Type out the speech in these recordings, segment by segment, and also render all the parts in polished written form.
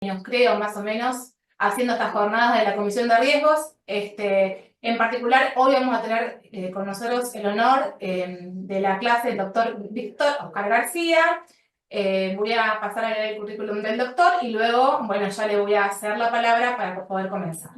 años, creo, más o menos, haciendo estas jornadas de la Comisión de Riesgos. En particular, hoy vamos a tener con nosotros el honor de la clase del doctor Víctor Oscar García. Voy a pasar a leer el currículum del doctor y luego, bueno, ya le voy a hacer la palabra para poder comenzar.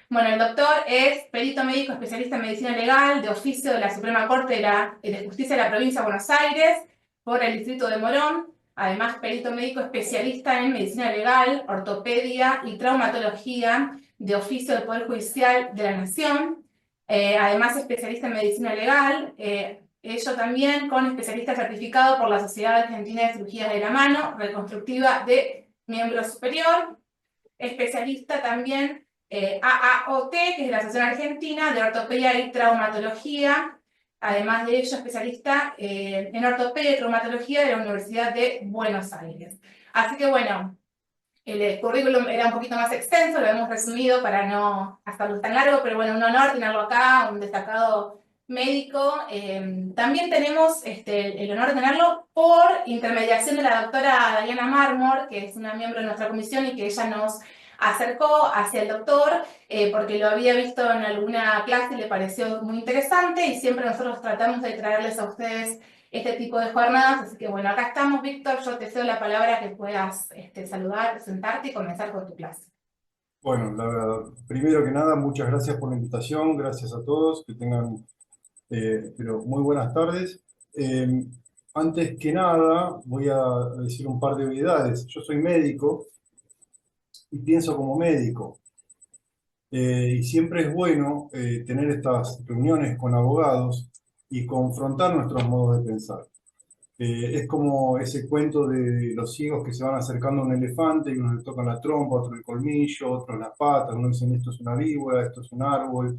Bueno, el doctor es perito médico especialista en medicina legal, de oficio de la Suprema Corte de Justicia de la Provincia de Buenos Aires, por el Distrito de Morón. Además, perito médico especialista en medicina legal, ortopedia y traumatología, de oficio del Poder Judicial de la Nación. Además, especialista en medicina legal, ello también con especialista certificado por la Sociedad Argentina de Cirugía de la Mano, reconstructiva de miembro superior. Especialista también AAOT, que es la Asociación Argentina de Ortopedia y Traumatología. Además de ello, especialista en ortopedia y traumatología de la Universidad de Buenos Aires. Así que bueno, el currículum era un poquito más extenso, lo hemos resumido para no hacerlo tan largo, pero bueno, un honor tenerlo acá, un destacado médico. También tenemos el honor de tenerlo por intermediación de la doctora Diana Marmor, que es una miembro de nuestra comisión y que ella nos acercó hacia el doctor porque lo había visto en alguna clase y le pareció muy interesante, y siempre nosotros tratamos de traerles a ustedes este tipo de jornadas. Así que bueno, acá estamos, Víctor. Yo te cedo la palabra que puedas saludar, presentarte y comenzar con tu clase. Bueno, primero que nada, muchas gracias por la invitación, gracias a todos, que tengan pero muy buenas tardes. Eh, Antes que nada, voy a decir un par de obviedades. Yo soy médico y pienso como médico. Y siempre es bueno tener estas reuniones con abogados y confrontar nuestros modos de pensar. Es como ese cuento de los ciegos que se van acercando a un elefante y unos le tocan la trompa, otro el colmillo, otros las patas, uno dicen esto es una víbora, esto es un árbol,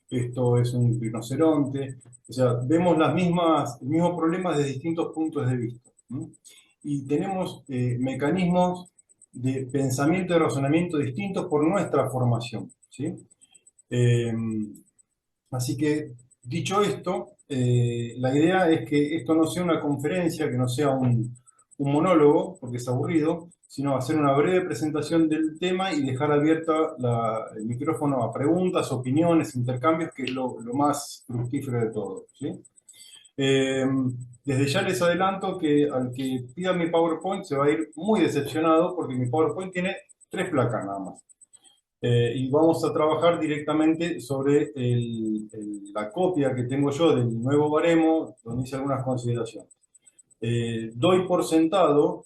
esto es un rinoceronte. O sea, vemos el mismo problema desde distintos puntos de vista, ¿no? Y tenemos mecanismos de pensamiento y razonamiento distintos por nuestra formación, ¿sí? Eh, Así que, dicho esto, la idea es que esto no sea una conferencia, que no sea un monólogo, porque es aburrido, sino hacer una breve presentación del tema y dejar abierta el micrófono a preguntas, opiniones, intercambios, que es lo más fructífero de todo, ¿sí? Eh, Desde ya les adelanto que al que pida mi PowerPoint se va a ir muy decepcionado, porque mi PowerPoint tiene 3 placas nada más. Y vamos a trabajar directamente sobre la copia que tengo yo del nuevo baremo, donde hice algunas consideraciones. Doy por sentado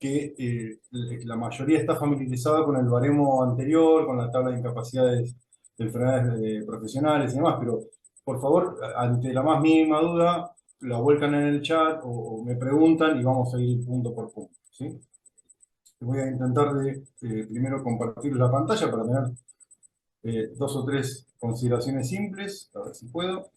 que la mayoría está familiarizada con el baremo anterior, con la tabla de incapacidades de enfermedades profesionales y demás, pero por favor, ante la más mínima duda, la vuelcan en el chat o me preguntan y vamos a ir punto por punto, ¿sí? Voy a intentar primero compartir la pantalla para tener 2 o 3 consideraciones simples, a ver si puedo.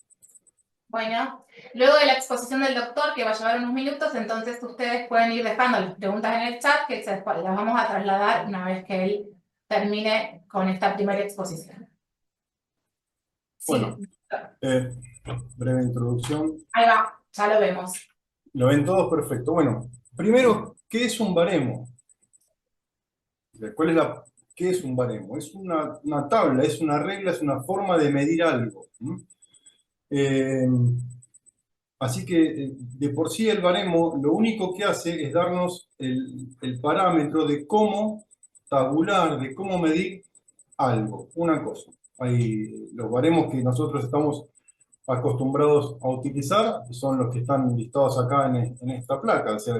Bueno, luego de la exposición del doctor, que va a llevar unos minutos, entonces ustedes pueden ir dejando las preguntas en el chat, que las vamos a trasladar una vez que él termine con esta primera exposición. Sí, Bueno, breve introducción. ahí va, ya lo vemos. Lo ven todos perfecto. Bueno, primero, ¿qué es un baremo? ¿Cuál es ¿qué es un baremo? Es una tabla, es una regla, es una forma de medir algo. Eh, Así que de por sí el baremo lo único que hace es darnos el parámetro de cómo tabular, de cómo medir algo, una cosa. Hay los baremos que nosotros estamos acostumbrados a utilizar, que son los que están listados acá en esta placa, o sea,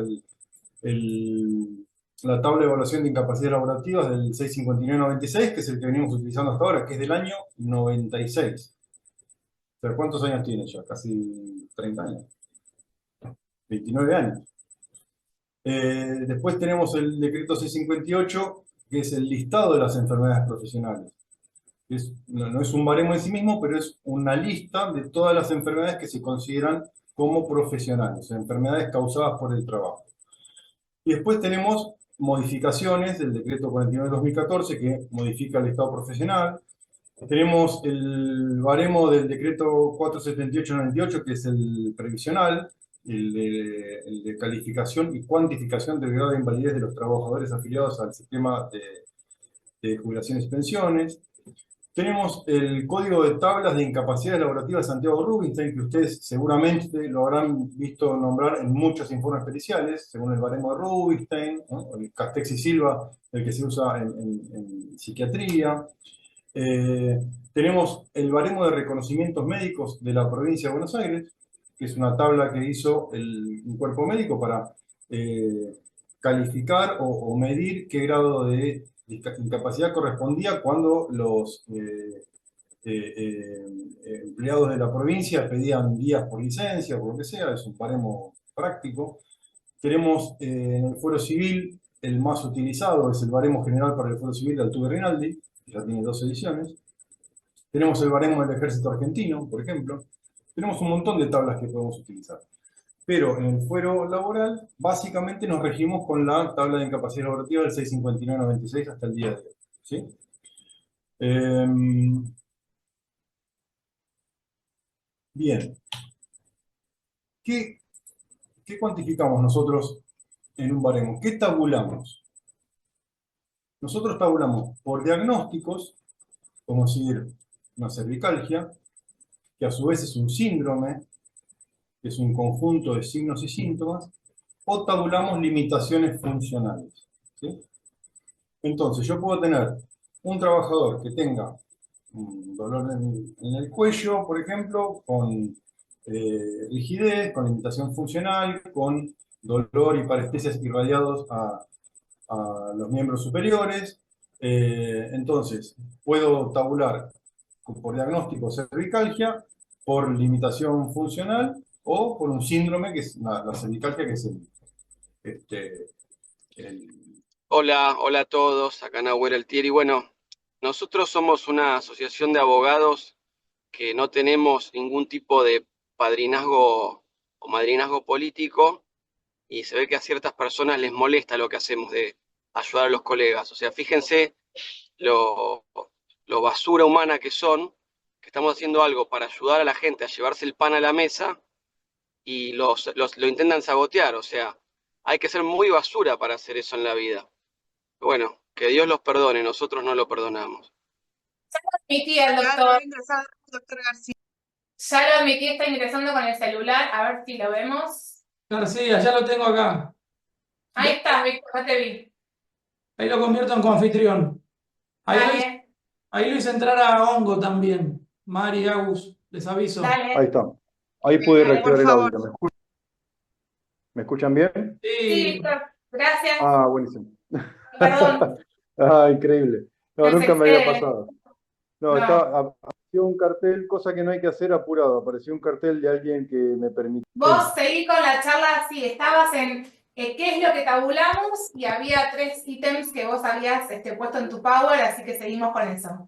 la tabla de evaluación de incapacidades laborativas del 659-96, que es el que venimos utilizando hasta ahora, que es del año 96. O sea, ¿cuántos años tiene ya? Casi 30 años. 29 años. Después tenemos el decreto 658, que es el listado de las enfermedades profesionales. No es un baremo en sí mismo, pero es una lista de todas las enfermedades que se consideran como profesionales, enfermedades causadas por el trabajo. Y después tenemos modificaciones del decreto 49-2014, que modifica el estado profesional. Tenemos el baremo del decreto 478-98, que es el previsional, el de calificación y cuantificación del grado de invalidez de los trabajadores afiliados al sistema de jubilaciones y pensiones. Tenemos el código de tablas de incapacidades laborativas de Santiago Rubinstein, que ustedes seguramente lo habrán visto nombrar en muchos informes periciales, según el baremo de Rubinstein, ¿no? El Castex y Silva, el que se usa en psiquiatría. Tenemos el baremo de reconocimientos médicos de la provincia de Buenos Aires, que es una tabla que hizo un cuerpo médico para calificar o medir qué grado de incapacidad correspondía cuando los empleados de la provincia pedían días por licencia, por lo que sea, es un baremo práctico. Tenemos en el fuero civil, el más utilizado es el baremo general para el fuero civil de Altuve Rinaldi, que ya tiene 2 ediciones. Tenemos el baremo del ejército argentino, por ejemplo. Tenemos un montón de tablas que podemos utilizar. Pero en el fuero laboral, básicamente nos regimos con la tabla de incapacidad laborativa del 659-96 hasta el día de hoy. ¿Sí? Bien. ¿Qué cuantificamos nosotros en un baremo? ¿Qué tabulamos? Nosotros tabulamos por diagnósticos, como decir una cervicalgia, que a su vez es un síndrome, que es un conjunto de signos y síntomas, o tabulamos limitaciones funcionales. ¿Sí? Entonces, yo puedo tener un trabajador que tenga un dolor en el cuello, por ejemplo, con rigidez, con limitación funcional, con dolor y parestesias irradiados a los miembros superiores. Entonces, puedo tabular por diagnóstico cervicalgia, por limitación funcional o por un síndrome, que es la cervicalgia, que es este, el- Hola, hola a todos, acá Nahuel Altieri. Bueno, nosotros somos una asociación de abogados que no tenemos ningún tipo de padrinazgo o madrinazgo político y se ve que a ciertas personas les molesta lo que hacemos de ayudar a los colegas. O sea, fíjense lo, lo basura humana que estamos haciendo algo para ayudar a la gente a llevarse el pan a la mesa y lo intentan sabotear. O sea, hay que ser muy basura para hacer eso en la vida. Bueno, que Dios los perdone, nosotros no lo perdonamos. Admití al doctor. Ya lo admití, está ingresando con el celular. A ver si lo vemos. García, ya lo tengo acá. Ahí está, Víctor, ya te vi. Ahí lo convierto en confitrión. Dale, Ahí lo hice entrar a Hongo también. Mari, Agus, les aviso. Ahí dale. está. Ahí pude Dale, reactivar por el favor. audio. ¿Me escuchan bien? Sí, Sí, Víctor, gracias. Ah, buenísimo. Perdón, Ah, increíble. No, nos nunca me había excede. pasado. No, No. apareció un cartel, cosa que no hay que hacer apurado. Apareció un cartel de alguien que me permitió. Vos seguí con la charla así, estabas en qué es lo que tabulamos y había 3 ítems que vos habías puesto en tu Power, así que seguimos con eso.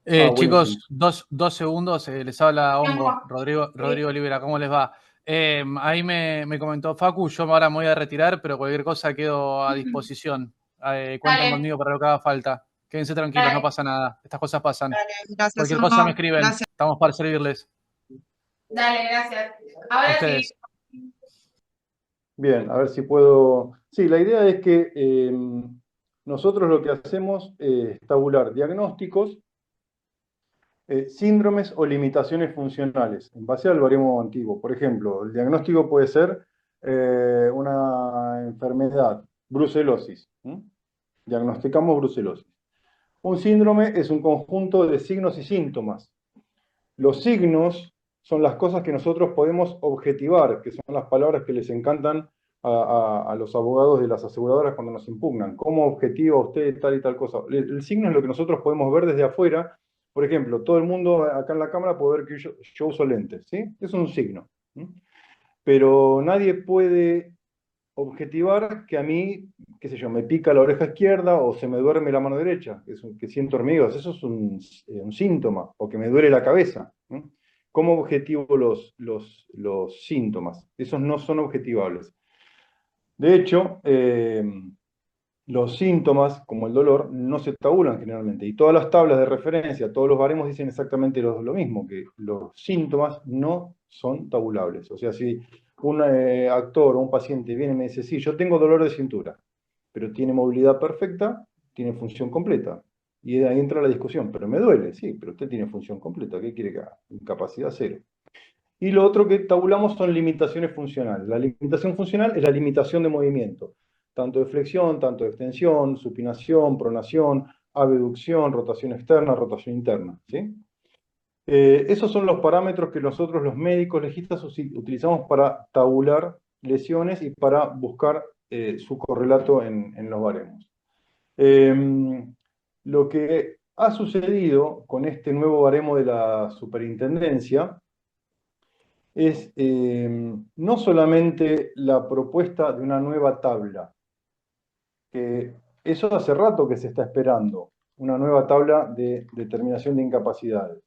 Buenísimo. Chicos, dos segundos, les habla Hongo, Tiempo. Rodrigo Olivera, ¿cómo les va? Ahí me comentó Facu, yo ahora me voy a retirar, pero cualquier cosa quedo a disposición. Cuenten Dale, conmigo para lo que haga falta. Quédense tranquilos, no dale, pasa nada, estas cosas pasan. Dale, gracias, Cualquier Hugo. cosa me escriben, Gracias. estamos para servirles. dale, gracias. A Ahora sí, ustedes. Bien, a ver si puedo. Sí, la idea es que nosotros lo que hacemos es tabular diagnósticos, síndromes o limitaciones funcionales, en base al baremo antiguo. Por ejemplo, el diagnóstico puede ser una enfermedad, brucelosis. Diagnosticamos brucelosis. Un síndrome es un conjunto de signos y síntomas. Los signos son las cosas que nosotros podemos objetivar, que son las palabras que les encantan a los abogados de las aseguradoras cuando nos impugnan. ¿Cómo objetiva usted tal y tal cosa? El signo es lo que nosotros podemos ver desde afuera. Por ejemplo, todo el mundo acá en la cámara puede ver que yo uso lentes, ¿sí? Es un signo. Pero nadie puede objetivar que a mí, qué sé yo, me pica la oreja izquierda o se me duerme la mano derecha, que siento hormigueos. Eso es un síntoma, o que me duele la cabeza. ¿Cómo objetivo los síntomas? Esos no son objetivables. De hecho, los síntomas, como el dolor, no se tabulan generalmente. Y todas las tablas de referencia, todos los baremos dicen exactamente lo mismo, que los síntomas no son tabulables. O sea, si un actor o un paciente viene y me dice, sí, yo tengo dolor de cintura, pero tiene movilidad perfecta, tiene función completa. Y ahí entra la discusión, pero me duele, sí, pero usted tiene función completa, ¿qué quiere que haga? Incapacidad cero. Y lo otro que tabulamos son limitaciones funcionales. La limitación funcional es la limitación de movimiento, tanto de flexión, tanto de extensión, supinación, pronación, abducción, rotación externa, rotación interna, ¿sí? Esos son los parámetros que nosotros los médicos legistas utilizamos para tabular lesiones y para buscar su correlato en los baremos. Lo que ha sucedido con este nuevo baremo de la superintendencia es no solamente la propuesta de una nueva tabla, que eso hace rato que se está esperando, una nueva tabla de determinación de incapacidades,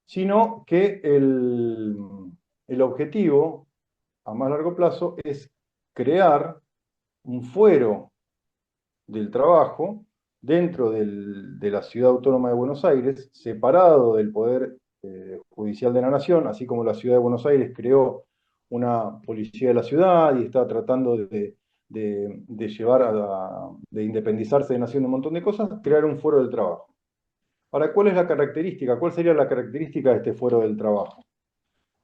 sino que el objetivo a más largo plazo es crear un fuero del trabajo dentro de la Ciudad Autónoma de Buenos Aires, separado del Poder Judicial de la Nación, así como la Ciudad de Buenos Aires creó una policía de la ciudad y está tratando de de independizarse de Nación de un montón de cosas, crear un fuero del trabajo. Ahora, ¿cuál es la característica? ¿Cuál sería la característica de este fuero del trabajo?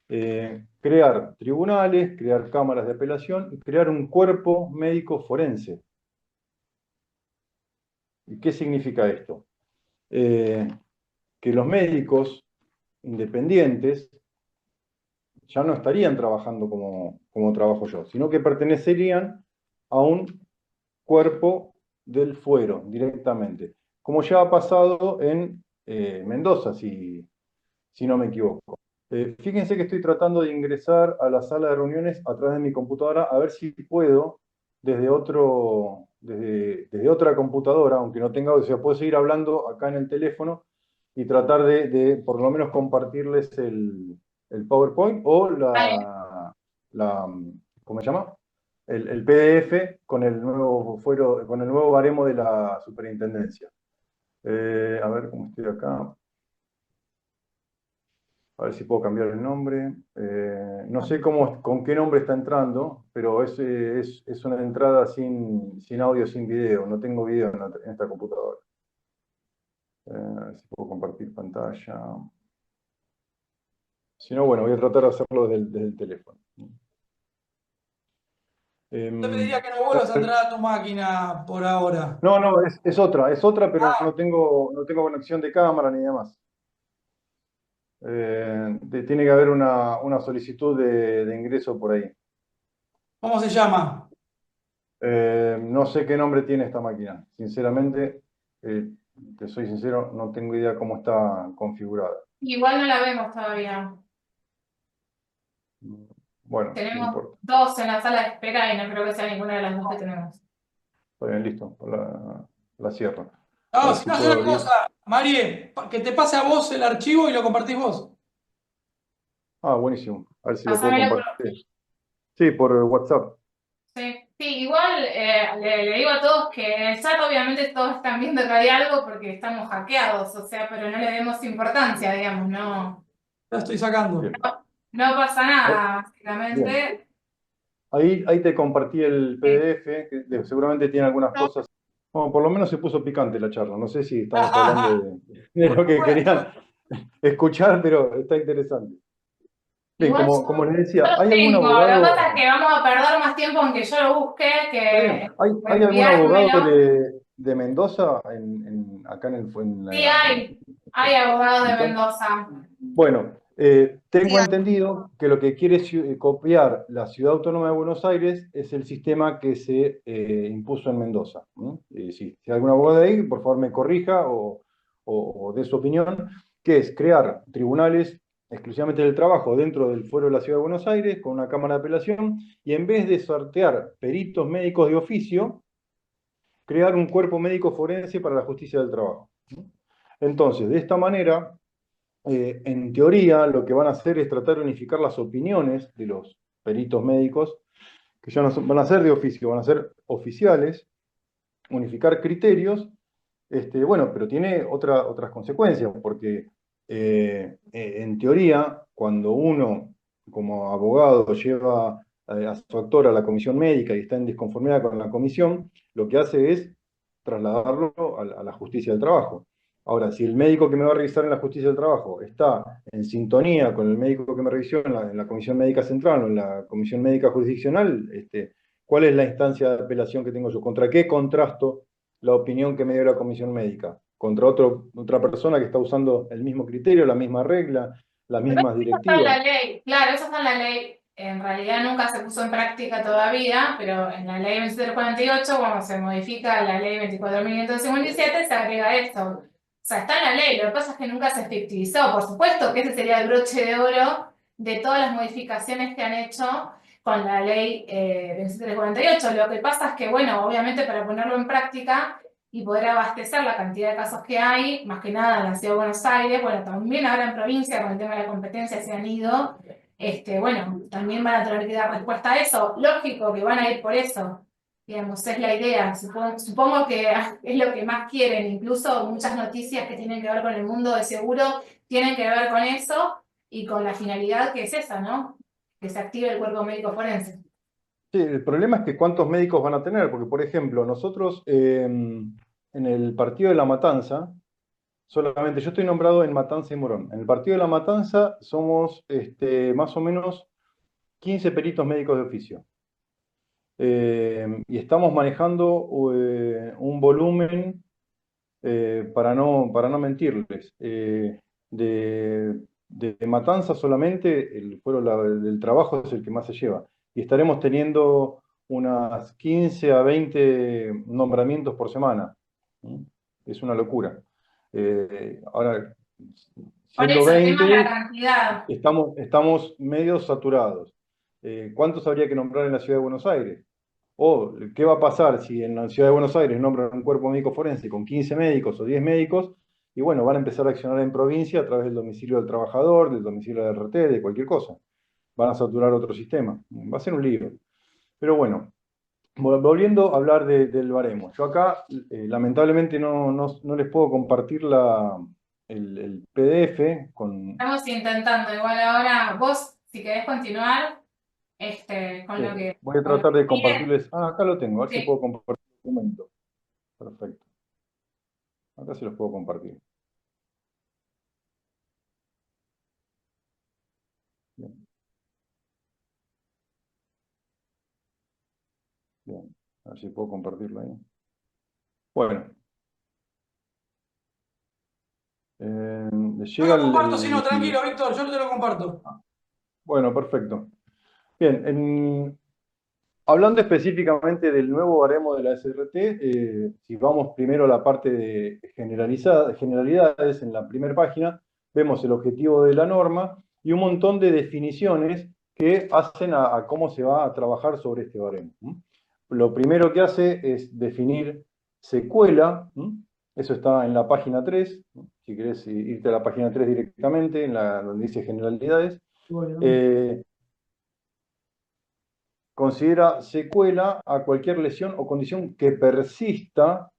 Crear tribunales, crear cámaras de apelación y crear un cuerpo médico forense. ¿Y qué significa esto? Que los médicos independientes ya no estarían trabajando como trabajo yo, sino que pertenecerían a un cuerpo del fuero directamente, como ya ha pasado en Mendoza, si no me equivoco. Fíjense que estoy tratando de ingresar a la sala de reuniones a través de mi computadora, a ver si puedo, desde otra computadora, aunque no tenga audio, o sea, puedo seguir hablando acá en el teléfono y tratar de por lo menos compartirles el PowerPoint o ¿cómo se llama? El PDF con el nuevo con el nuevo baremo de la superintendencia. A ver cómo estoy acá. A ver si puedo cambiar el nombre. No sé con qué nombre está entrando, pero es una entrada sin audio, sin video. No tengo video en esta computadora. A ver si puedo compartir pantalla. Si no, bueno, voy a tratar de hacerlo desde el teléfono. Te pediría que no vuelvas a entrar a tu máquina por ahora. No, es otra, pero no tengo conexión de cámara ni demás. Tiene que haber una solicitud de ingreso por ahí. ¿Cómo se llama? No sé qué nombre tiene esta máquina. Sinceramente, te soy sincero, no tengo idea cómo está configurada. Igual no la vemos todavía. Bueno, no Tenemos importa. 2 en la sala de espera y no creo que sea ninguna de las 2 que tenemos. Está bien, listo. La cierro. A No, ver si si no, haz puedo una abrir. cosa, Marie, que te pase a vos el archivo y lo compartís vos. Ah, buenísimo. A ver si lo puedo Pásamelo compartir. Sí, por WhatsApp. Sí, igual le digo a todos que en el chat obviamente todos están viendo que hay algo porque estamos hackeados, o sea, pero no le demos importancia, digamos, no, La estoy sacando. Bien. no pasa nada, Bien. básicamente. Ahí te compartí el Sí. PDF, que seguramente tiene algunas cosas. Bueno, por lo menos se puso picante la charla. No sé si estamos hablando de lo que querían escuchar, pero está interesante. Bien, Igual como les yo decía, lo ¿hay algún tengo, lo que abogado? pasa es que vamos a perder más tiempo aunque yo lo busque Está que bien. ¿Hay algún abogado enviármelo. de Mendoza acá Sí, hay abogados de Mendoza. Bueno, tengo entendido que lo que quiere copiar la Ciudad Autónoma de Buenos Aires es el sistema que se impuso en Mendoza. Si hay algún abogado de ahí, por favor me corrija o dé su opinión, que es crear tribunales exclusivamente del trabajo dentro del fuero de la Ciudad de Buenos Aires, con una cámara de apelación, y en vez de sortear peritos médicos de oficio, crear un cuerpo médico forense para la justicia del trabajo. Entonces, de esta manera, en teoría, lo que van a hacer es tratar de unificar las opiniones de los peritos médicos, que ya no van a ser de oficio, van a ser oficiales, unificar criterios, bueno, pero tiene otras consecuencias, porque en teoría, cuando uno como abogado lleva a su actor a la comisión médica y está en disconformidad con la comisión, lo que hace es trasladarlo a la justicia del trabajo. Ahora, si el médico que me va a revisar en la justicia del trabajo está en sintonía con el médico que me revisó en la comisión médica central o en la comisión médica jurisdiccional, ¿cuál es la instancia de apelación que tengo yo? ¿Contra qué contrasto la opinión que me dio la comisión médica? ¿Contra otra persona que está usando el mismo criterio, la misma regla, las Pero mismas eso está en la directivas? ley, claro, eso está en la ley. En realidad nunca se puso en práctica todavía, pero en la ley 2348, cuando se modifica la ley 24.557, se agrega esto. O sea, está en la ley, lo que pasa es que nunca se efectivizó. Por supuesto que ese sería el broche de oro de todas las modificaciones que han hecho con la ley 2348. Lo que pasa es que, bueno, obviamente para ponerlo en práctica y poder abastecer la cantidad de casos que hay, más que nada en la ciudad de Buenos Aires, bueno, también ahora en provincia con el tema de la competencia se han ido, bueno, también van a tener que dar respuesta a eso. Lógico que van a ir por eso, digamos, es la idea. Supongo que es lo que más quieren, incluso muchas noticias que tienen que ver con el mundo de seguro tienen que ver con eso y con la finalidad que es esa, ¿no? Que se active el cuerpo médico forense. Sí, el problema es que cuántos médicos van a tener, porque por ejemplo, nosotros en el partido de La Matanza, solamente yo estoy nombrado en Matanza y Morón. En el partido de La Matanza somos más o menos 15 peritos médicos de oficio. Y estamos manejando un volumen, para no mentirles, de Matanza solamente, el del trabajo es el que más se lleva. Y estaremos teniendo unas 15 a 20 nombramientos por semana. ¿Mm? Es una locura. Ahora, Por siendo eso el tema es la 20, cantidad. estamos medio saturados. ¿Cuántos habría que nombrar en la ciudad de Buenos Aires? O, ¿qué va a pasar si en la ciudad de Buenos Aires nombran un cuerpo médico forense con 15 médicos o 10 médicos? Y bueno, van a empezar a accionar en provincia a través del domicilio del trabajador, del domicilio del RT, de cualquier cosa. Van a saturar otro sistema. Va a ser un lío. Pero bueno, volviendo a hablar del baremo. Yo acá, lamentablemente, no les puedo compartir el PDF con... Estamos intentando, igual ahora vos, si querés continuar, con lo que voy a tratar de sigue, compartirles... Ah, acá lo tengo, a ver si sí. puedo compartir el documento. Perfecto. Acá sí los puedo compartir. Bien, bien. A ver si puedo compartirlo ahí. Bueno. ¿Les Yo llega lo comparto, si no, tranquilo, Víctor, yo te lo comparto. Bueno, perfecto. Bien, hablando específicamente del nuevo baremo de la SRT, si vamos primero a la parte de generalidades, en la primera página, vemos el objetivo de la norma y un montón de definiciones que hacen a cómo se va a trabajar sobre este baremo. Lo primero que hace es definir secuela, eso está en la página 3, si querés irte a la página 3 directamente, donde dice generalidades. Bueno. Considera secuela a cualquier lesión o condición que persista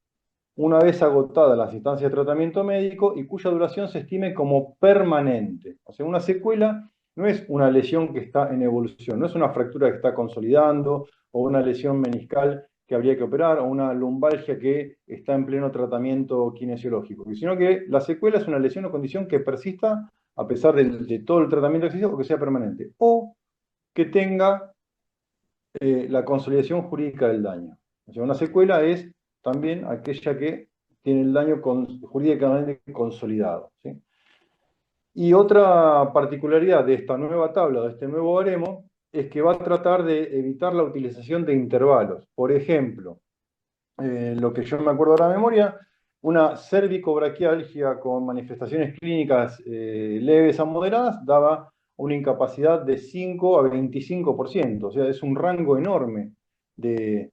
una vez agotadas las instancias de tratamiento médico y cuya duración se estime como permanente. O sea, una secuela no es una lesión que está en evolución, no es una fractura que está consolidando o una lesión meniscal que habría que operar o una lumbalgia que está en pleno tratamiento kinesiológico, sino que la secuela es una lesión o condición que persista a pesar de todo el tratamiento que existe o que sea permanente, o que tenga la consolidación jurídica del daño. O sea, una secuela es también aquella que tiene el daño jurídicamente consolidado, ¿sí? Y otra particularidad de esta nueva tabla, de este nuevo baremo, es que va a tratar de evitar la utilización de intervalos. Por ejemplo, lo que yo me acuerdo de la memoria, una cervicobraquialgia con manifestaciones clínicas leves a moderadas daba una incapacidad de 5 a 25%, o sea, es un rango enorme de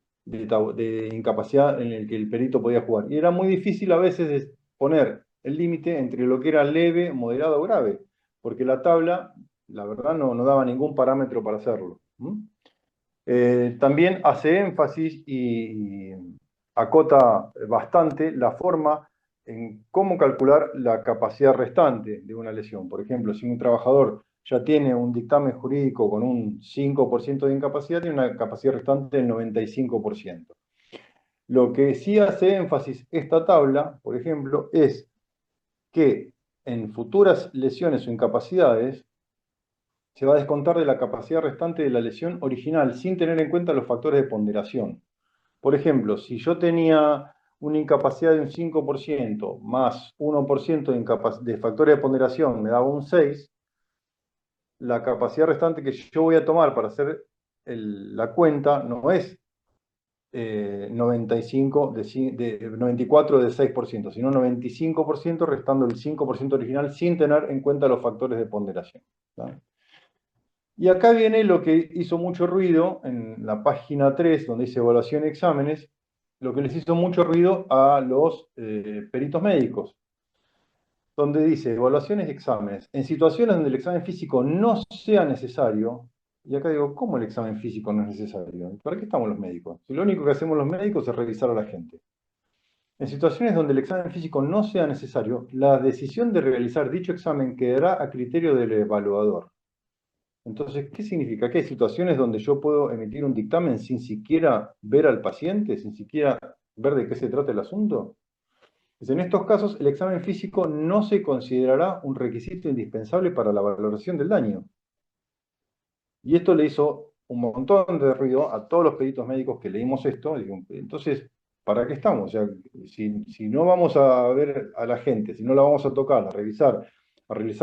incapacidad en el que el perito podía jugar. Y era muy difícil a veces poner el límite entre lo que era leve, moderado o grave, porque la tabla, la verdad, no daba ningún parámetro para hacerlo. También hace énfasis acota bastante la forma en cómo calcular la capacidad restante de una lesión. Por ejemplo, si un trabajador ya tiene un dictamen jurídico con un 5% de incapacidad, tiene una capacidad restante del 95%. Lo que sí hace énfasis esta tabla, por ejemplo, es que en futuras lesiones o incapacidades se va a descontar de la capacidad restante de la lesión original sin tener en cuenta los factores de ponderación. Por ejemplo, si yo tenía una incapacidad de un 5% más 1% de factores de ponderación me daba un 6, la capacidad restante que yo voy a tomar para hacer la cuenta no es 94 de 6%, sino 95% restando el 5% original sin tener en cuenta los factores de ponderación. ¿Tá? Y acá viene lo que hizo mucho ruido en la página 3, donde dice evaluación y exámenes, lo que les hizo mucho ruido a los peritos médicos, donde dice evaluaciones y exámenes. En situaciones donde el examen físico no sea necesario, y acá digo, ¿cómo el examen físico no es necesario? ¿Para qué estamos los médicos? Si lo único que hacemos los médicos es revisar a la gente. En situaciones donde el examen físico no sea necesario, la decisión de realizar dicho examen quedará a criterio del evaluador. Entonces, ¿qué significa? Que hay situaciones donde yo puedo emitir un dictamen sin siquiera ver al paciente, sin siquiera ver de qué se trata el asunto. Pues en estos casos, el examen físico no se considerará un requisito indispensable para la valoración del daño. Y esto le hizo un montón de ruido a todos los peritos médicos que leímos esto. Digo, entonces, ¿para qué estamos? O sea, si no vamos a ver a la gente, si no la vamos a tocar, a realizar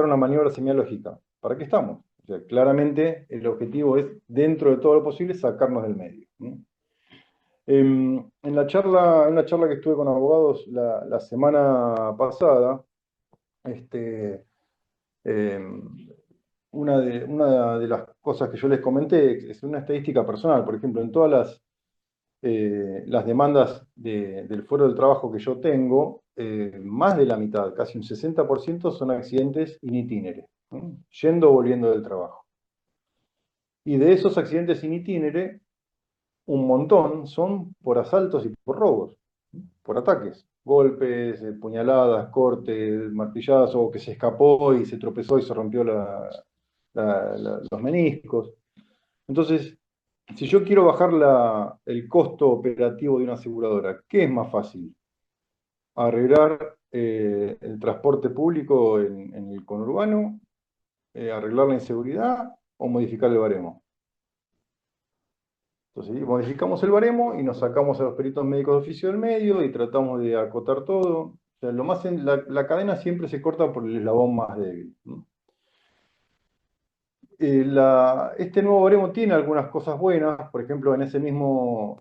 una maniobra semiológica, ¿para qué estamos? O sea, claramente el objetivo es, dentro de todo lo posible, sacarnos del medio, ¿no? En una charla que estuve con abogados la semana pasada, una de las cosas que yo les comenté es una estadística personal. Por ejemplo, en todas las demandas del fuero del trabajo que yo tengo, más de la mitad, casi un 60%, son accidentes in itinere, ¿no? Yendo o volviendo del trabajo. Y de esos accidentes in itinere, un montón son por asaltos y por robos, por ataques, golpes, puñaladas, cortes, martillazos, o que se escapó y se tropezó y se rompió los meniscos. Entonces, si yo quiero bajar el costo operativo de una aseguradora, ¿qué es más fácil? ¿Arreglar el transporte público en el conurbano? ¿Arreglar la inseguridad o modificar el baremo? Entonces, modificamos el baremo y nos sacamos a los peritos médicos de oficio del medio y tratamos de acotar todo. O sea, la cadena siempre se corta por el eslabón más débil, ¿no? Este nuevo baremo tiene algunas cosas buenas. Por ejemplo, en ese mismo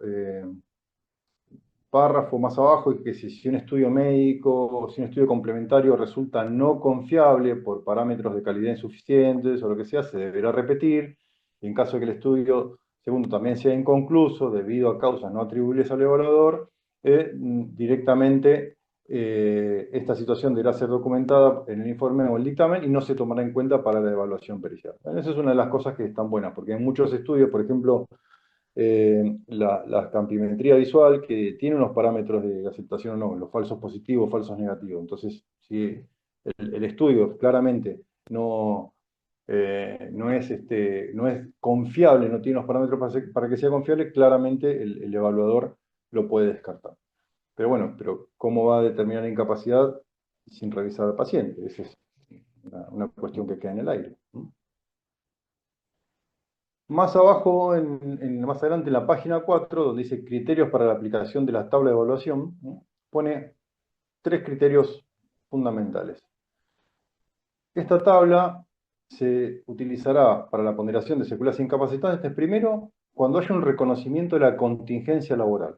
párrafo más abajo, que si un estudio médico o si un estudio complementario resulta no confiable por parámetros de calidad insuficientes o lo que sea, se deberá repetir. Y en caso de que el estudio segundo también sea inconcluso debido a causas no atribuibles al evaluador, directamente esta situación deberá ser documentada en el informe o el dictamen y no se tomará en cuenta para la evaluación pericial. Esa es una de las cosas que están buenas, porque en muchos estudios, por ejemplo, la campimetría visual, que tiene unos parámetros de aceptación o no, los falsos positivos, falsos negativos. Entonces, si el estudio claramente no es confiable, no tiene los parámetros para que sea confiable, claramente el evaluador lo puede descartar. Pero bueno, ¿cómo va a determinar la incapacidad sin revisar al paciente? Esa es una cuestión que queda en el aire. Más abajo, más adelante en la página 4, donde dice criterios para la aplicación de la tabla de evaluación, pone 3 criterios fundamentales. Esta tabla se utilizará para la ponderación de secuelas incapacitantes primero cuando haya un reconocimiento de la contingencia laboral.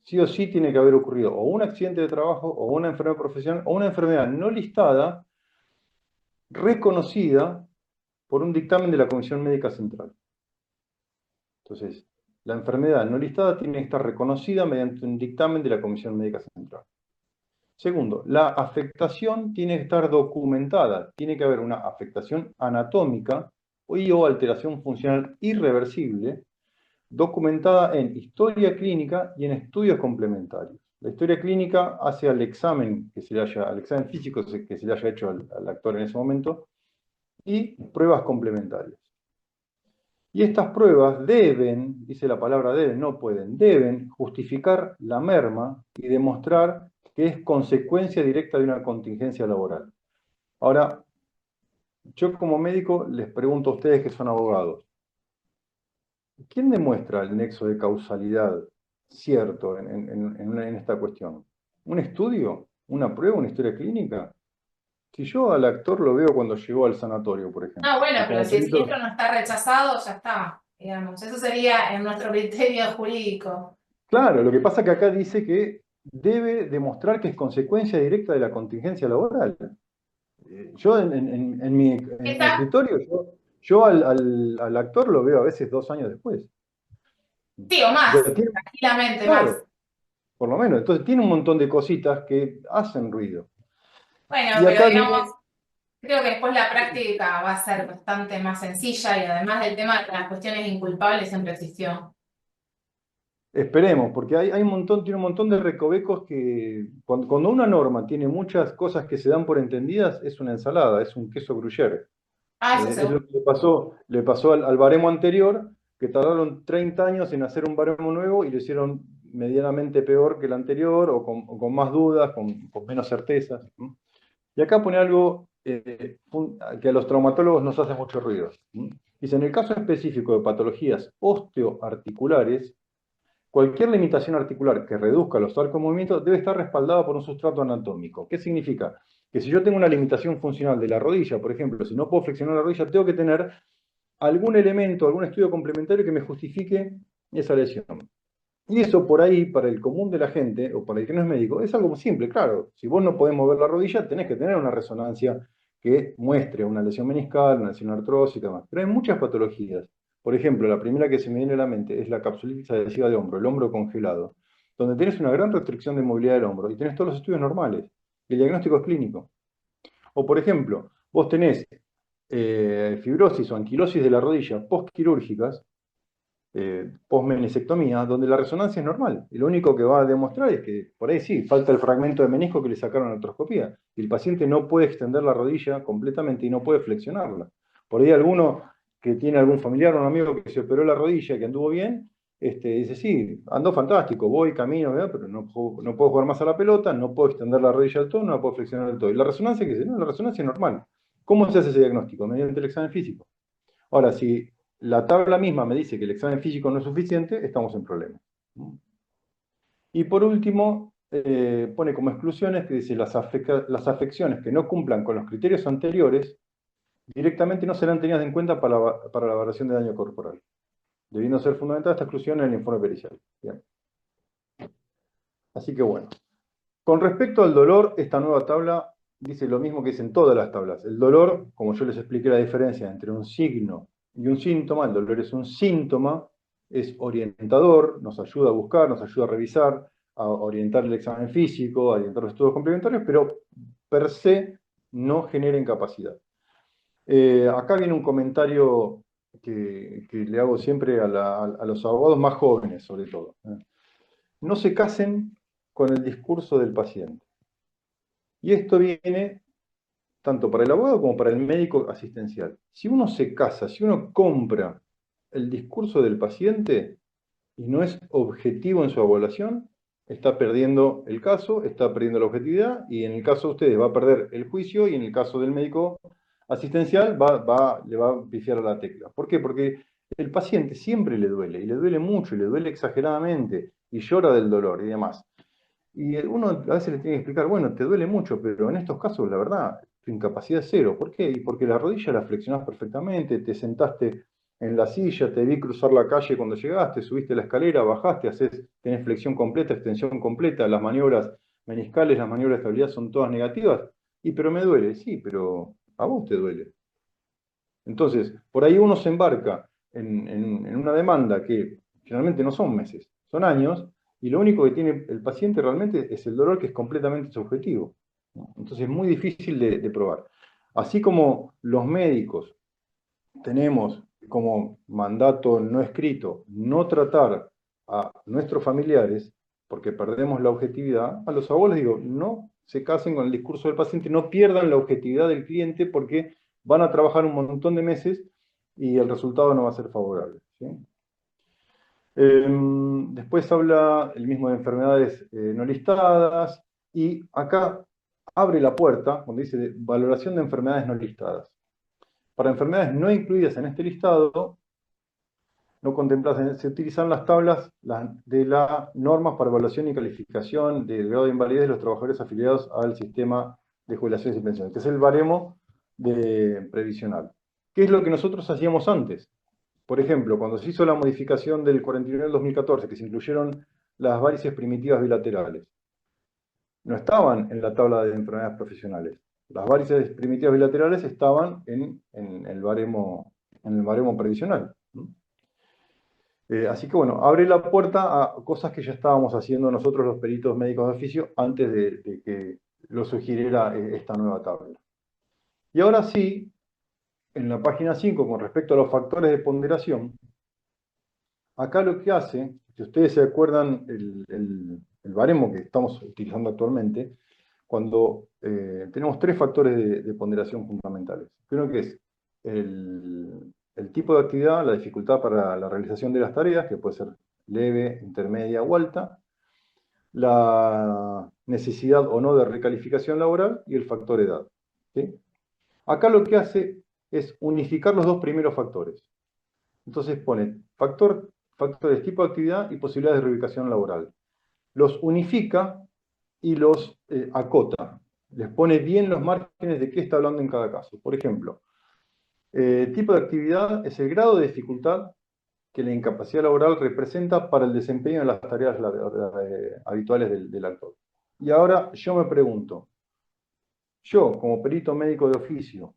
Sí o sí tiene que haber ocurrido o un accidente de trabajo, o una enfermedad profesional, o una enfermedad no listada, reconocida por un dictamen de la Comisión Médica Central. Entonces, la enfermedad no listada tiene que estar reconocida mediante un dictamen de la Comisión Médica Central. Segundo, la afectación tiene que estar documentada. Tiene que haber una afectación anatómica o alteración funcional irreversible documentada en historia clínica y en estudios complementarios. La historia clínica hace al examen al examen físico que se le haya hecho al actor en ese momento, y pruebas complementarias. Y estas pruebas deben, dice la palabra deben, no pueden, deben justificar la merma y demostrar que es consecuencia directa de una contingencia laboral. Ahora, yo como médico les pregunto a ustedes que son abogados, ¿quién demuestra el nexo de causalidad cierto en esta cuestión? ¿Un estudio? ¿Una prueba? ¿Una historia clínica? Si yo al actor lo veo cuando llegó al sanatorio, por ejemplo. Ah, bueno, y pero como si el perito- siniestro no está rechazado, ya está, digamos. Eso sería en nuestro criterio jurídico. Claro, lo que pasa es que acá dice que debe demostrar que es consecuencia directa de la contingencia laboral. Yo en mi Está, escritorio, yo al actor lo veo a veces 2 años después. sí, o más, Entonces, tranquilamente más. claro, por lo menos. Entonces tiene un montón de cositas que hacen ruido. Bueno, Y pero acá digamos, viene, creo que después la práctica va a ser bastante más sencilla y además del tema de las cuestiones inculpables siempre existió. esperemos, porque tiene un montón de recovecos que cuando una norma tiene muchas cosas que se dan por entendidas, es una ensalada, es un queso gruyere. Ah, eso Es lo seguro. que le pasó al baremo anterior, que tardaron 30 años en hacer un baremo nuevo y lo hicieron medianamente peor que el anterior, o con más dudas, con menos certezas. Y acá pone algo que a los traumatólogos nos hace mucho ruido. Dice, en el caso específico de patologías osteoarticulares, cualquier limitación articular que reduzca los arcos de movimiento debe estar respaldada por un sustrato anatómico. ¿Qué significa? Que si yo tengo una limitación funcional de la rodilla, por ejemplo, si no puedo flexionar la rodilla, tengo que tener algún elemento, algún estudio complementario que me justifique esa lesión. Y eso por ahí, para el común de la gente, o para el que no es médico, es algo muy simple, claro. Si vos no podés mover la rodilla, tenés que tener una resonancia que muestre una lesión meniscal, una lesión artrósica, más. Pero hay muchas patologías. Por ejemplo, la primera que se me viene a la mente es la capsulitis adhesiva de hombro, el hombro congelado, donde tenés una gran restricción de movilidad del hombro y tenés todos los estudios normales. Y el diagnóstico es clínico. O por ejemplo, vos tenés fibrosis o anquilosis de la rodilla postquirúrgicas, posmenisectomía, donde la resonancia es normal. Y lo único que va a demostrar es que por ahí sí, falta el fragmento de menisco que le sacaron a la artroscopía. Y el paciente no puede extender la rodilla completamente y no puede flexionarla. Por ahí alguno que tiene algún familiar o un amigo que se operó la rodilla, que anduvo bien, dice, sí, andó fantástico, voy, camino, ¿verdad? Pero no puedo jugar más a la pelota, no puedo extender la rodilla del todo, no la puedo flexionar del todo. Y la resonancia, ¿qué dice? No, la resonancia es normal. ¿Cómo se hace ese diagnóstico? Mediante el examen físico. Ahora, si la tabla misma me dice que el examen físico no es suficiente, estamos en problemas. Y por último, pone como exclusiones que dice las afecciones que no cumplan con los criterios anteriores directamente no serán tenidas en cuenta para la valoración de daño corporal, debiendo ser fundamentada esta exclusión en el informe pericial. Bien. Así que bueno. Con respecto al dolor, esta nueva tabla dice lo mismo que dicen todas las tablas. El dolor, como yo les expliqué la diferencia entre un signo y un síntoma, el dolor es un síntoma, es orientador, nos ayuda a buscar, nos ayuda a revisar, a orientar el examen físico, a orientar los estudios complementarios, pero per se no genera incapacidad. Acá viene un comentario que le hago siempre a los abogados más jóvenes, sobre todo. No se casen con el discurso del paciente. Y esto viene tanto para el abogado como para el médico asistencial. Si uno se casa, si uno compra el discurso del paciente y no es objetivo en su evaluación, está perdiendo el caso, está perdiendo la objetividad, y en el caso de ustedes va a perder el juicio, y en el caso del médico asistencial le va a pifiar a la tecla. ¿Por qué? Porque el paciente siempre le duele, y le duele mucho, y le duele exageradamente, y llora del dolor y demás. Y uno a veces le tiene que explicar, bueno, te duele mucho, pero en estos casos, la verdad, tu incapacidad es cero. ¿Por qué? Y porque la rodilla la flexionás perfectamente, te sentaste en la silla, te vi cruzar la calle cuando llegaste, subiste la escalera, bajaste, tenés flexión completa, extensión completa, las maniobras meniscales, las maniobras de estabilidad son todas negativas. Pero me duele, sí, pero a vos te duele. Entonces, por ahí uno se embarca en una demanda que finalmente no son meses, son años, y lo único que tiene el paciente realmente es el dolor, que es completamente subjetivo. Entonces es muy difícil de probar. Así como los médicos tenemos como mandato no escrito, no tratar a nuestros familiares, porque perdemos la objetividad, a los abuelos digo, no se casen con el discurso del paciente, no pierdan la objetividad del cliente porque van a trabajar un montón de meses y el resultado no va a ser favorable, ¿sí? Después habla el mismo de enfermedades no listadas y acá abre la puerta cuando dice de valoración de enfermedades no listadas. Para enfermedades no incluidas en este listado, no contempladas, se utilizan las tablas de las normas para evaluación y calificación del grado de invalidez de los trabajadores afiliados al sistema de jubilaciones y pensiones, que es el baremo previsional. ¿Qué es lo que nosotros hacíamos antes? Por ejemplo, cuando se hizo la modificación del 49 del 2014, que se incluyeron las varices primitivas bilaterales, no estaban en la tabla de enfermedades profesionales. Las varices primitivas bilaterales estaban en el baremo previsional. Así que bueno, abre la puerta a cosas que ya estábamos haciendo nosotros los peritos médicos de oficio antes de que lo sugiriera esta nueva tabla. Y ahora sí, en la página 5, con respecto a los factores de ponderación, acá lo que hace, si ustedes se acuerdan el baremo que estamos utilizando actualmente, cuando tenemos 3 factores de ponderación fundamentales. Primero que es el tipo de actividad, la dificultad para la realización de las tareas, que puede ser leve, intermedia o alta, la necesidad o no de recalificación laboral y el factor edad, ¿sí? Acá lo que hace es unificar los 2 primeros factores. Entonces pone factores tipo de actividad y posibilidades de reubicación laboral. Los unifica y los acota. Les pone bien los márgenes de qué está hablando en cada caso. Por ejemplo, tipo de actividad es el grado de dificultad que la incapacidad laboral representa para el desempeño de las tareas habituales del actor. Y ahora yo me pregunto, yo como perito médico de oficio,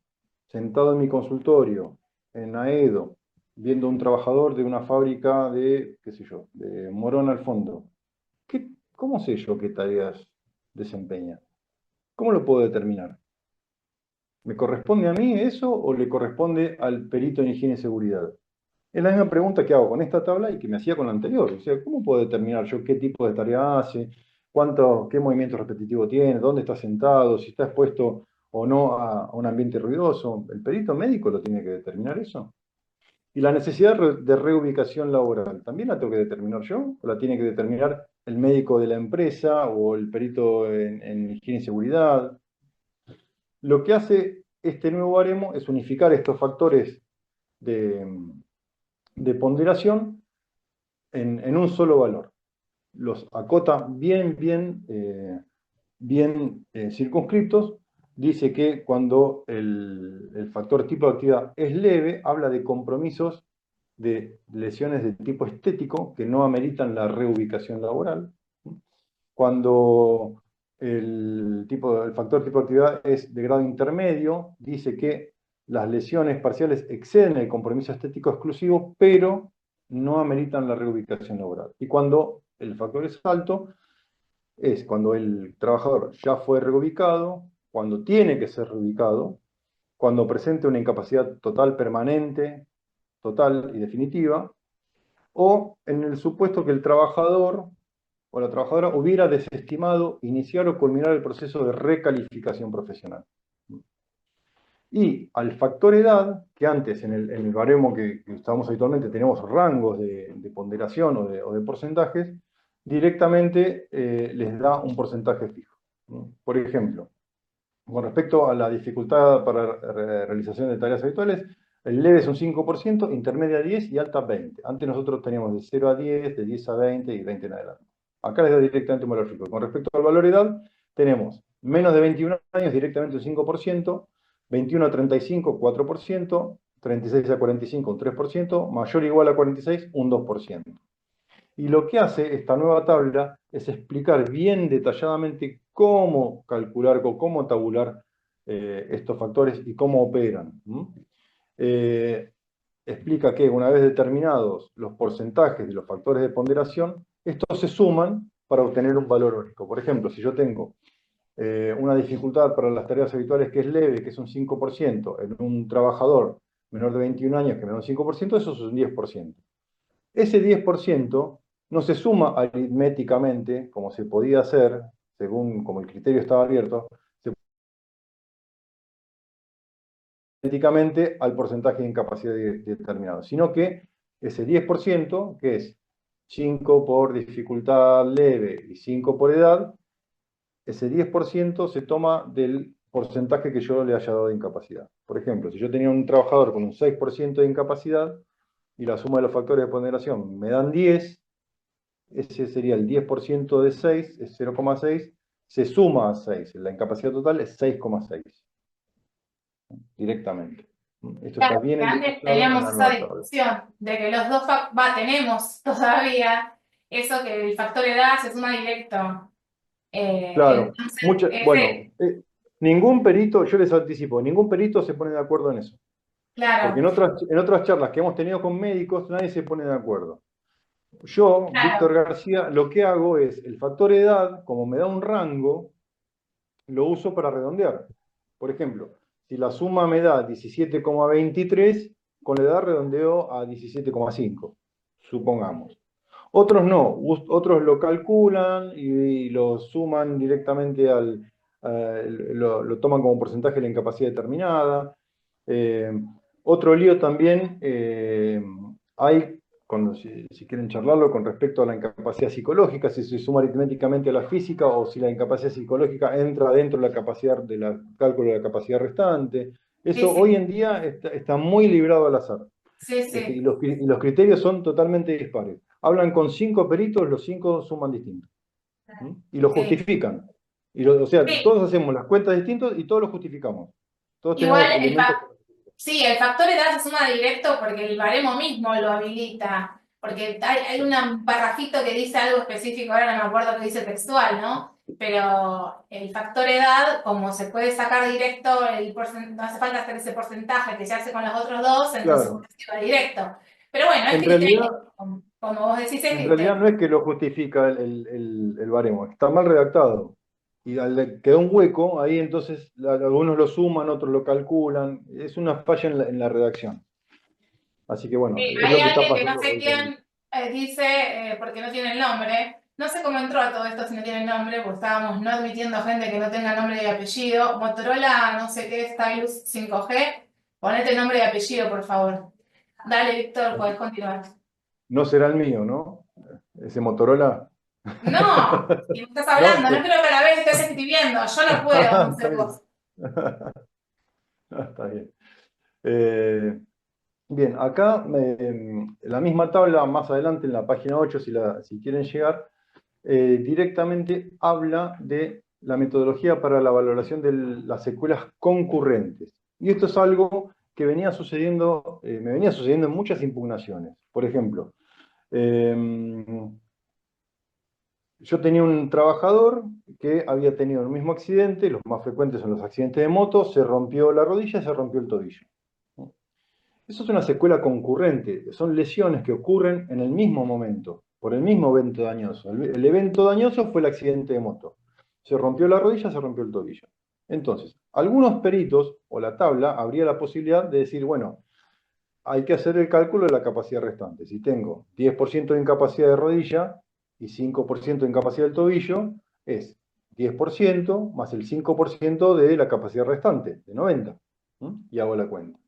sentado en mi consultorio, en Aedo, viendo a un trabajador de una fábrica de, qué sé yo, de Morón al fondo, ¿cómo sé yo qué tareas desempeña? ¿Cómo lo puedo determinar? ¿Me corresponde a mí eso o le corresponde al perito en higiene y seguridad? Es la misma pregunta que hago con esta tabla y que me hacía con la anterior. O sea, ¿cómo puedo determinar yo qué tipo de tarea hace, qué movimiento repetitivo tiene, dónde está sentado, si está expuesto o no a un ambiente ruidoso? El perito médico lo tiene que determinar eso. Y la necesidad de reubicación laboral, ¿también la tengo que determinar yo? ¿O la tiene que determinar el médico de la empresa o el perito en higiene y seguridad? Lo que hace este nuevo baremo es unificar estos factores de ponderación en un solo valor. Los acota bien circunscriptos. Dice que cuando el factor tipo de actividad es leve, habla de compromisos de lesiones de tipo estético que no ameritan la reubicación laboral. Cuando el factor tipo de actividad es de grado intermedio, dice que las lesiones parciales exceden el compromiso estético exclusivo, pero no ameritan la reubicación laboral. Y cuando el factor es alto, es cuando el trabajador ya fue reubicado, cuando tiene que ser reubicado, cuando presente una incapacidad total permanente, total y definitiva, o en el supuesto que el trabajador o la trabajadora hubiera desestimado iniciar o culminar el proceso de recalificación profesional. Y al factor edad, que antes en el baremo que usamos habitualmente tenemos rangos de ponderación o de porcentajes, directamente les da un porcentaje fijo. Por ejemplo, con respecto a la dificultad para realización de tareas habituales, el leve es un 5%, intermedia 10 y alta 20. Antes nosotros teníamos de 0 a 10, de 10 a 20 y 20 en adelante. Acá les da directamente un valor fijo. Con respecto al valor edad, tenemos menos de 21 años, directamente un 5%, 21 a 35, 4%, 36 a 45, un 3%, mayor o igual a 46, un 2%. Y lo que hace esta nueva tabla es explicar bien detalladamente cómo calcular o cómo tabular estos factores y cómo operan. Explica que una vez determinados los porcentajes de los factores de ponderación, estos se suman para obtener un valor único. Por ejemplo, si yo tengo una dificultad para las tareas habituales que es leve, que es un 5%, en un trabajador menor de 21 años que menor de 5%, eso es un 10%. Ese 10% no se suma aritméticamente, como se podía hacer, según como el criterio estaba abierto, aritméticamente al porcentaje de incapacidad determinado, sino que ese 10%, que es 5 por dificultad leve y 5 por edad, ese 10% se toma del porcentaje que yo le haya dado de incapacidad. Por ejemplo, si yo tenía un trabajador con un 6% de incapacidad y la suma de los factores de ponderación me dan 10, ese sería el 10% de 6, es 0,6, se suma a 6. La incapacidad total es 6,6 directamente. Esto está Claro, bien que antes endemostrado en teníamos la esa nueva tabla. discusión de que los dos, tenemos todavía eso que el factor edad se suma directo. Claro, Entonces, bueno, ningún perito, yo les anticipo, ningún perito se pone de acuerdo en eso. Porque claro, en otras charlas que hemos tenido con médicos, nadie se pone de acuerdo. Yo, claro. Víctor García, lo que hago es, el factor edad, como me da un rango, lo uso para redondear. Por ejemplo, si la suma me da 17,23, con la edad redondeo a 17,5, supongamos. Otros no, otros lo calculan y lo suman directamente lo toman como porcentaje de la incapacidad determinada. Eh, Otro lío también hay, si quieren charlarlo, con respecto a la incapacidad psicológica, si se suma aritméticamente a la física o si la incapacidad psicológica entra dentro de la capacidad de cálculo de la capacidad restante. Sí, Eso hoy sí, en día está muy librado al azar. sí, Y sí, los criterios son totalmente dispares. Hablan con 5 peritos, los 5 suman distintos. Y lo sí. justifican. O sea, Sí, todos hacemos las cuentas distintos y todos lo justificamos. Todos igual tenemos elementos. sí, el factor edad se suma directo porque el baremo mismo lo habilita. Porque hay un parrafito que dice algo específico, ahora no me acuerdo qué dice textual, ¿no? Pero el factor edad, como se puede sacar directo no hace falta hacer ese porcentaje que se hace con los otros dos, entonces Claro, se va directo. Pero bueno, es en criterio, realidad, como vos decís, es en realidad no criterio. es que lo justifica el baremo, está mal redactado. Y quedó un hueco, ahí entonces algunos lo suman, otros lo calculan. Es una falla en la redacción. Así que bueno, Sí, es hay lo que está alguien que no pasando sé hoy con esto. quién dice, porque no tiene el nombre, no sé cómo entró a todo esto si no tiene el nombre, porque estábamos no admitiendo gente que no tenga nombre y apellido. Motorola, no sé qué, Stylus 5G, ponete nombre y apellido, por favor. Dale, Víctor, podés continuar. No será el mío, ¿no? Ese Motorola. No, si me estás No, hablando, no pues, creo que a la vez estés escribiendo, yo no puedo, no está sé bien. vos. Está bien. Bien, acá la misma tabla, más adelante en la página 8, si quieren llegar, directamente habla de la metodología para la valoración de las secuelas concurrentes. Y esto es algo que venía sucediendo, me venía sucediendo en muchas impugnaciones. Por ejemplo, yo tenía un trabajador que había tenido el mismo accidente, los más frecuentes son los accidentes de moto, se rompió la rodilla y se rompió el tobillo. Eso es una secuela concurrente, son lesiones que ocurren en el mismo momento, por el mismo evento dañoso. El evento dañoso fue el accidente de moto. Se rompió la rodilla, se rompió el tobillo. Entonces, algunos peritos o la tabla habría la posibilidad de decir, bueno, hay que hacer el cálculo de la capacidad restante. Si tengo 10% de incapacidad de rodilla y 5% de incapacidad del tobillo, es 10% más el 5% de la capacidad restante, de 90. Y hago la cuenta.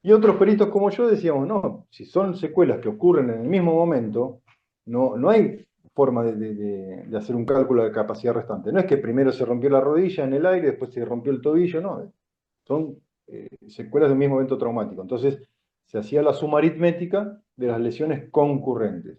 Y otros peritos como yo decíamos, no, si son secuelas que ocurren en el mismo momento, no hay forma de hacer un cálculo de capacidad restante. No es que primero se rompió la rodilla en el aire, después se rompió el tobillo, no. Son secuelas del mismo evento traumático. Entonces, se hacía la suma aritmética de las lesiones concurrentes.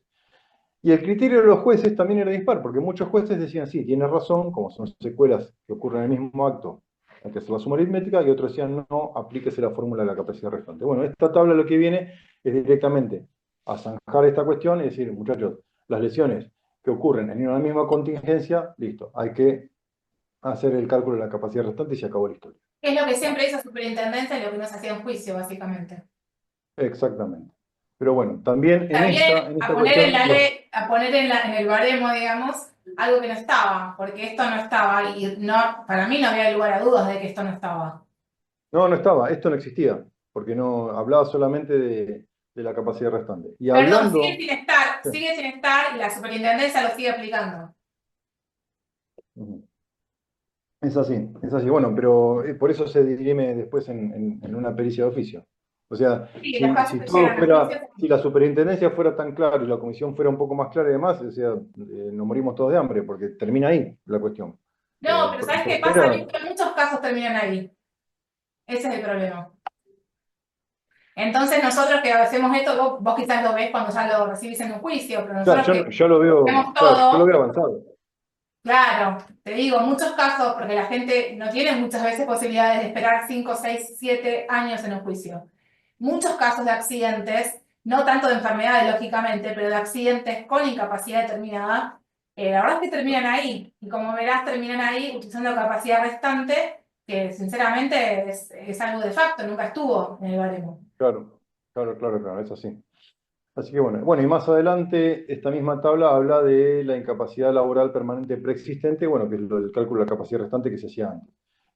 Y el criterio de los jueces también era dispar, porque muchos jueces decían, sí, tienes razón, como son secuelas que ocurren en el mismo acto, hay que hacer la suma aritmética, y otros decían, no, aplíquese la fórmula de la capacidad restante. Bueno, esta tabla lo que viene es directamente a zanjar esta cuestión y decir, muchachos, las lesiones que ocurren en una misma contingencia, listo, hay que hacer el cálculo de la capacidad restante y se acabó la historia. Es lo que Bueno, siempre hizo Superintendencia y lo que nos hacía en juicio, básicamente. exactamente. Pero bueno, también en También en a esta poner en cuestión, la ley, a poner en el baremo, digamos, algo que no estaba, porque esto no estaba y no, para mí no había lugar a dudas de que esto no estaba. no estaba, esto no existía. porque no hablaba solamente de la capacidad restante. Y Perdón, hablando, sigue sin estar y la superintendencia lo sigue aplicando. Ujú. Es así, es así. Bueno, pero por eso se dirime después en una pericia de oficio. O sea, Sí, los casos si que todo llegan a fuera, juicio. si la superintendencia fuera tan clara y la comisión fuera un poco más clara y demás, o sea, nos morimos todos de hambre, porque termina ahí la cuestión. No, pero ¿sabes qué Por pasa? fuera, Muchos casos terminan ahí. Ese es el problema. Entonces nosotros que hacemos esto, vos quizás lo ves cuando ya lo recibís en un juicio, pero claro, nosotros que yo lo veo, vemos claro, yo lo todo, veo avanzado. claro, te digo, muchos casos, porque la gente no tiene muchas veces posibilidades de esperar 5, 6, 7 años en un juicio. Muchos casos de accidentes, no tanto de enfermedades, lógicamente, pero de accidentes con incapacidad determinada, la verdad es que terminan ahí. Y como verás, terminan ahí utilizando capacidad restante, que sinceramente es algo de facto, nunca estuvo en el baremo. Claro, claro, es así. Así que bueno, y más adelante esta misma tabla habla de la incapacidad laboral permanente preexistente, bueno, que es el cálculo de la capacidad restante que se hacía antes.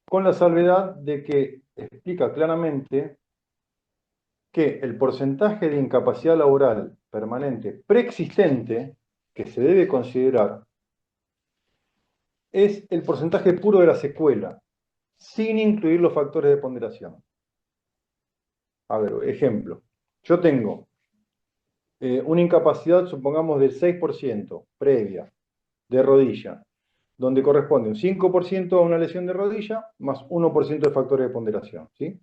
Con la salvedad de que explica claramente que el porcentaje de incapacidad laboral permanente preexistente que se debe considerar es el porcentaje puro de la secuela, sin incluir los factores de ponderación. A ver, ejemplo. Yo tengo una incapacidad, supongamos, del 6% previa de rodilla, donde corresponde un 5% a una lesión de rodilla más 1% de factores de ponderación, ¿sí?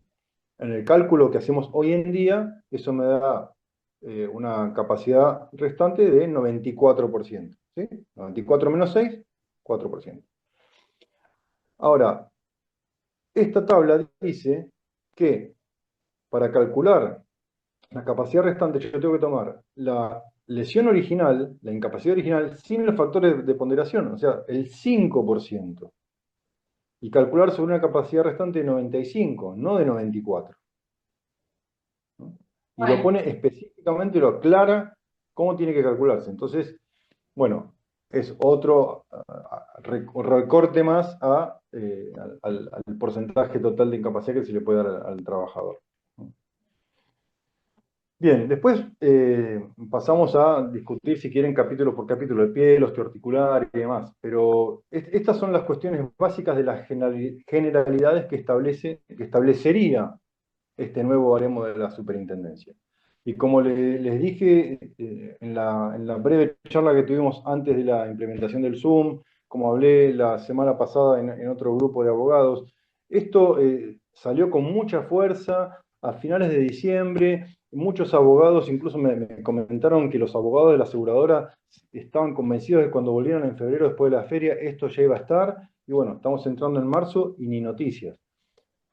En el cálculo que hacemos hoy en día, eso me da una capacidad restante de 94%, ¿sí? 94 menos 6, 4%. Ahora, esta tabla dice que para calcular la capacidad restante yo tengo que tomar la lesión original, la incapacidad original, sin los factores de ponderación, o sea, el 5%. Y calcular sobre una capacidad restante de 95, no de 94. ¿No? Y lo Bueno, pone específicamente, lo aclara cómo tiene que calcularse. Entonces, bueno, es otro recorte más al porcentaje total de incapacidad que se le puede dar al trabajador. Bien, después pasamos a discutir, si quieren, capítulo por capítulo, el pie, los osteoarticular y demás. Pero estas son las cuestiones básicas de las generalidades que establecería este nuevo baremo de la superintendencia. Y como les dije en la breve charla que tuvimos antes de la implementación del Zoom, como hablé la semana pasada en otro grupo de abogados, esto salió con mucha fuerza a finales de diciembre. Muchos abogados incluso me comentaron que los abogados de la aseguradora estaban convencidos de que cuando volvieran en febrero después de la feria esto ya iba a estar. Y bueno, estamos entrando en marzo y ni noticias.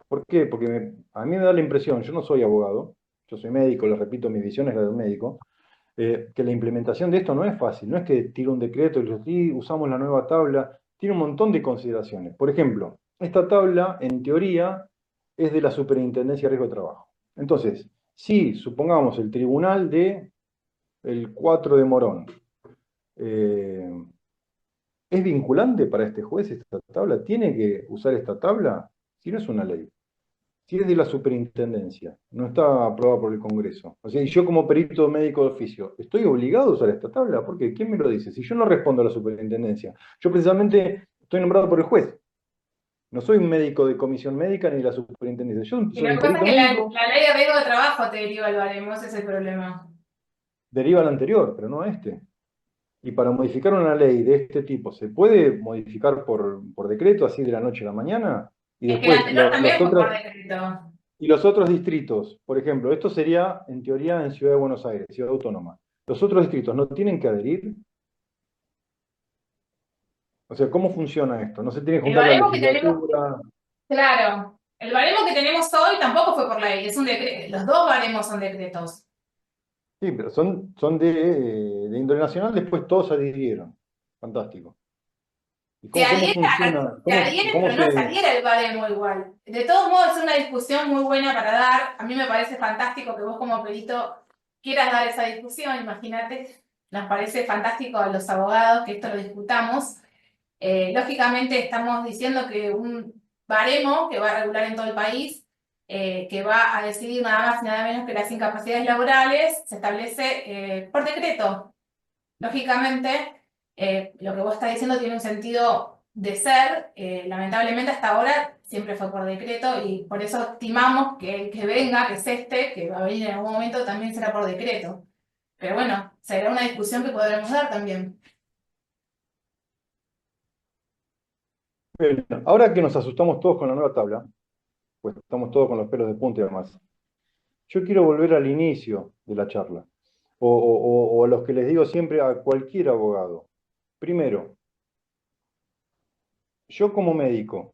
¿Por qué? Porque a mí me da la impresión, yo no soy abogado, yo soy médico, les repito, mi visión es la de un médico, que la implementación de esto no es fácil, no es que tiro un decreto y usamos la nueva tabla, tiene un montón de consideraciones. Por ejemplo, esta tabla, en teoría, es de la Superintendencia de Riesgo de Trabajo. Entonces, si supongamos el tribunal el 4 de Morón, ¿es vinculante para este juez esta tabla? ¿Tiene que usar esta tabla? Si no es una ley. Si es de la superintendencia, no está aprobada por el Congreso. O sea, y yo como perito médico de oficio, ¿estoy obligado a usar esta tabla? ¿Por qué? ¿Quién me lo dice? Si yo no respondo a la superintendencia, yo precisamente estoy nombrado por el juez. No soy un médico de comisión médica ni de la superintendencia. Yo y soy lo un que pasa es perito que médico, la ley de riesgo de trabajo te deriva al baremo, ese es el problema. deriva al anterior, pero no a este. Y para modificar una ley de este tipo, ¿se puede modificar por decreto así de la noche a la mañana? Y Es que el después anterior las también fue por otras... decreto. Y los otros distritos, por ejemplo, esto sería en teoría en Ciudad de Buenos Aires, Ciudad Autónoma. ¿Los otros distritos no tienen que adherir? O sea, ¿cómo funciona esto? ¿No se tiene que El juntar la baremo que tenemos, legislatura? claro, el baremo que tenemos hoy tampoco fue por ley, es un decreto. Los dos baremos son decretos. Sí, pero son de índole nacional, después todos adhirieron. Fantástico. ¿Y Se cómo adhiere, funciona? se adhiere, ¿Cómo pero no se se...? adhiere el baremo igual. De todos modos, es una discusión muy buena para dar. A mí me parece fantástico que vos como perito quieras dar esa discusión, imagínate. Nos parece fantástico a los abogados que esto lo discutamos. Lógicamente estamos diciendo que un baremo que va a regular en todo el país que va a decidir nada más y nada menos que las incapacidades laborales, se establece por decreto. Lógicamente, lo que vos estás diciendo tiene un sentido de ser, lamentablemente hasta ahora siempre fue por decreto y por eso estimamos que el que venga, que es este, que va a venir en algún momento, también será por decreto. Pero bueno, será una discusión que podremos dar también. Bien, ahora que nos asustamos todos con la nueva tabla, pues estamos todos con los pelos de punta y demás, yo quiero volver al inicio de la charla, o a los que les digo siempre a cualquier abogado. Primero, yo como médico,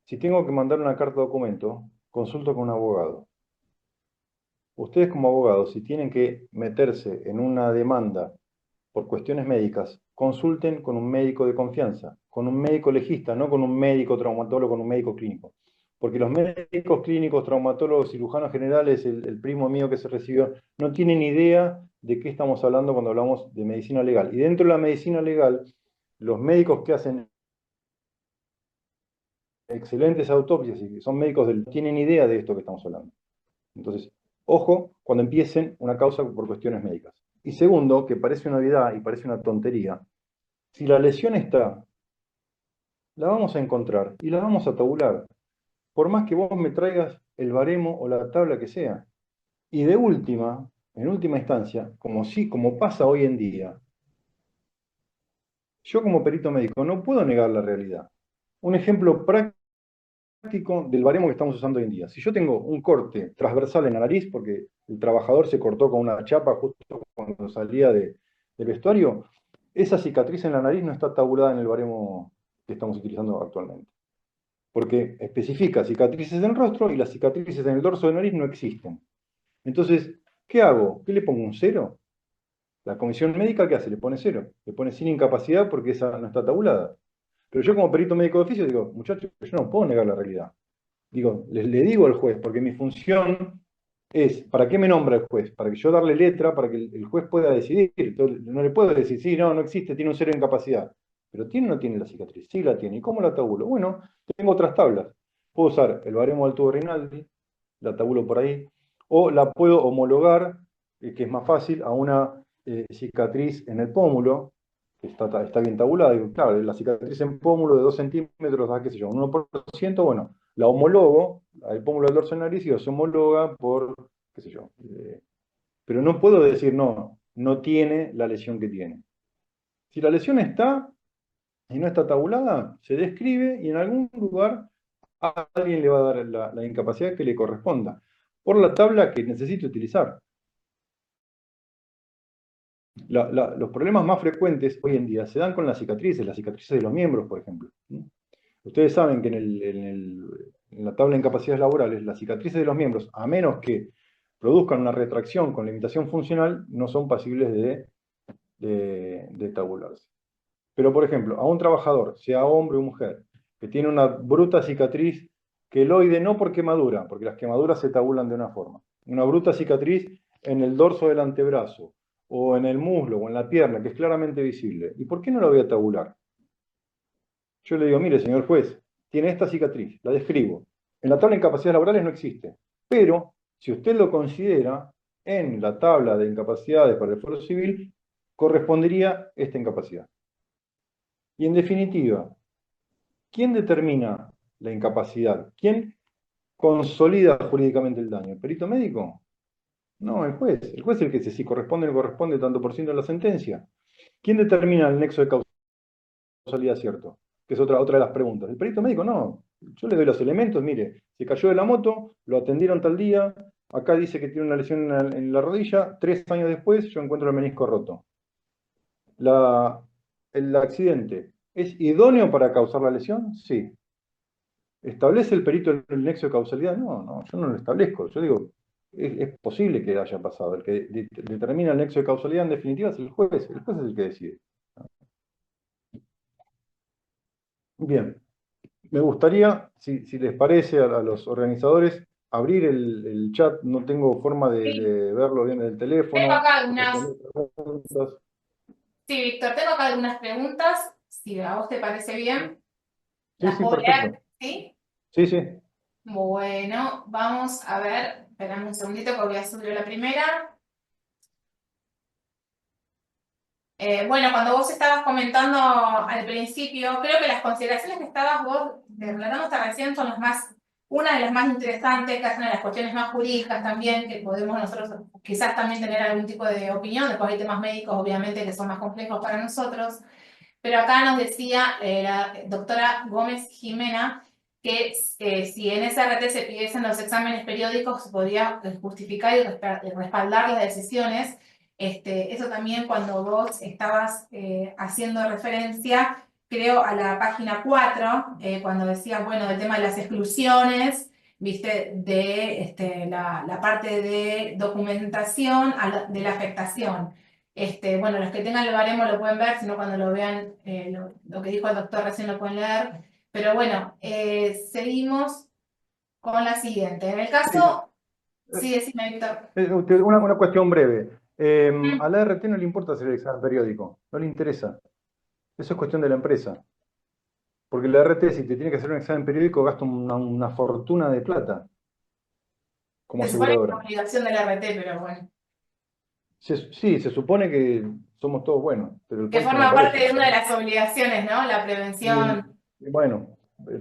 si tengo que mandar una carta de documento, consulto con un abogado. Ustedes como abogados, si tienen que meterse en una demanda por cuestiones médicas, consulten con un médico de confianza, con un médico legista, no con un médico traumatólogo, con un médico clínico. Porque los médicos clínicos, traumatólogos, cirujanos generales, el primo mío que se recibió, no tienen idea de qué estamos hablando cuando hablamos de medicina legal. Y dentro de la medicina legal, los médicos que hacen excelentes autopsias y que son médicos no tienen idea de esto que estamos hablando. Entonces, ojo cuando empiecen una causa por cuestiones médicas. Y segundo, que parece una obviedad y parece una tontería, si la lesión está, la vamos a encontrar y la vamos a tabular, por más que vos me traigas el baremo o la tabla que sea. Y de última, en última instancia, como pasa hoy en día, yo como perito médico no puedo negar la realidad. Un ejemplo práctico del baremo que estamos usando hoy en día. Si yo tengo un corte transversal en la nariz, porque el trabajador se cortó con una chapa justo cuando salía del vestuario, esa cicatriz en la nariz no está tabulada en el baremo que estamos utilizando actualmente. Porque especifica cicatrices en el rostro y las cicatrices en el dorso de nariz no existen. Entonces, ¿qué hago? ¿Qué le pongo? ¿Un 0? La comisión médica, ¿qué hace? Le pone 0. Le pone sin incapacidad porque esa no está tabulada. Pero yo como perito médico de oficio digo, muchachos, yo no puedo negar la realidad. Digo, le digo al juez, porque mi función es, ¿para qué me nombra el juez? Para que yo darle letra, para que el juez pueda decidir. Entonces, no le puedo decir, sí, no, no existe, tiene un 0 de incapacidad. Pero ¿tiene o no tiene la cicatriz? Sí la tiene. ¿Y cómo la tabulo? Bueno, tengo otras tablas. Puedo usar el baremo del tubo Rinaldi, la tabulo por ahí, o la puedo homologar, que es más fácil, a una cicatriz en el pómulo, que está bien tabulada. Digo, claro, la cicatriz en pómulo de 2 centímetros da, qué sé yo, un 1%, bueno, la homologo, el pómulo del dorso de nariz, y se homologa por, qué sé yo. Pero no puedo decir, no, no tiene la lesión que tiene. Si la lesión está y no está tabulada, se describe y en algún lugar a alguien le va a dar la incapacidad que le corresponda, por la tabla que necesite utilizar. Los problemas más frecuentes hoy en día se dan con las cicatrices de los miembros, por ejemplo. Ustedes saben que en la tabla de incapacidades laborales, las cicatrices de los miembros, a menos que produzcan una retracción con limitación funcional, no son pasibles de tabularse. Pero, por ejemplo, a un trabajador, sea hombre o mujer, que tiene una bruta cicatriz queloide, no por quemadura, porque las quemaduras se tabulan de una forma, una bruta cicatriz en el dorso del antebrazo, o en el muslo, o en la pierna, que es claramente visible. ¿Y por qué no la voy a tabular? Yo le digo, mire, señor juez, tiene esta cicatriz, la describo. En la tabla de incapacidades laborales no existe, pero si usted lo considera, en la tabla de incapacidades para el Fuero Civil, correspondería esta incapacidad. Y en definitiva, ¿quién determina la incapacidad? ¿Quién consolida jurídicamente el daño? ¿El perito médico? No, el juez. El juez es el que dice si corresponde o no corresponde tanto por ciento de la sentencia. ¿Quién determina el nexo de causalidad cierto? Que es otra de las preguntas. El perito médico no. Yo le doy los elementos, mire, se cayó de la moto, lo atendieron tal día, acá dice que tiene una lesión en la rodilla, 3 años después yo encuentro el menisco roto. ¿El accidente es idóneo para causar la lesión? Sí. ¿Establece el perito el nexo de causalidad? No, yo no lo establezco. Yo digo, es posible que haya pasado. El que determina el nexo de causalidad en definitiva es el juez es el que decide. Bien, me gustaría, si les parece a los organizadores, abrir el chat. No tengo forma Sí, de verlo bien del tengo teléfono. acá algunas, Responder preguntas. sí, Víctor, tengo acá algunas preguntas, si a vos te parece bien, Sí, las sí, puedo perfecto. leer, ¿sí? Sí, sí. Bueno, vamos a ver, esperame un segundito porque voy a subir la primera. Bueno, cuando vos estabas comentando al principio, creo que las consideraciones que estabas vos relatando hasta recién son una de las más interesantes, que hacen de las cuestiones más jurídicas también, que podemos nosotros quizás también tener algún tipo de opinión. Después hay temas médicos, obviamente, que son más complejos para nosotros. Pero acá nos decía la doctora Gómez Jimena que si en SRT se pidiesen los exámenes periódicos, se podía justificar y respaldar las decisiones. Eso también cuando vos estabas haciendo referencia, creo, a la página 4, cuando decías, bueno, del tema de las exclusiones, viste, de la parte de documentación de la afectación. Bueno, los que tengan el baremo lo pueden ver, sino cuando lo vean, lo que dijo el doctor recién lo pueden leer. Pero bueno, seguimos con la siguiente. En el caso, sí, decime, Víctor. Una cuestión breve. Mm, A la ART no le importa hacer el examen periódico, no le interesa. Eso es cuestión de la empresa. Porque la ART, si te tiene que hacer un examen periódico, gasta una fortuna de plata como Se supone que es una aseguradora. obligación del RT, pero bueno. Sí, se supone que somos todos buenos, pero el Que cuento no forma parte aparece. de una de las obligaciones, ¿no? La prevención. Bueno,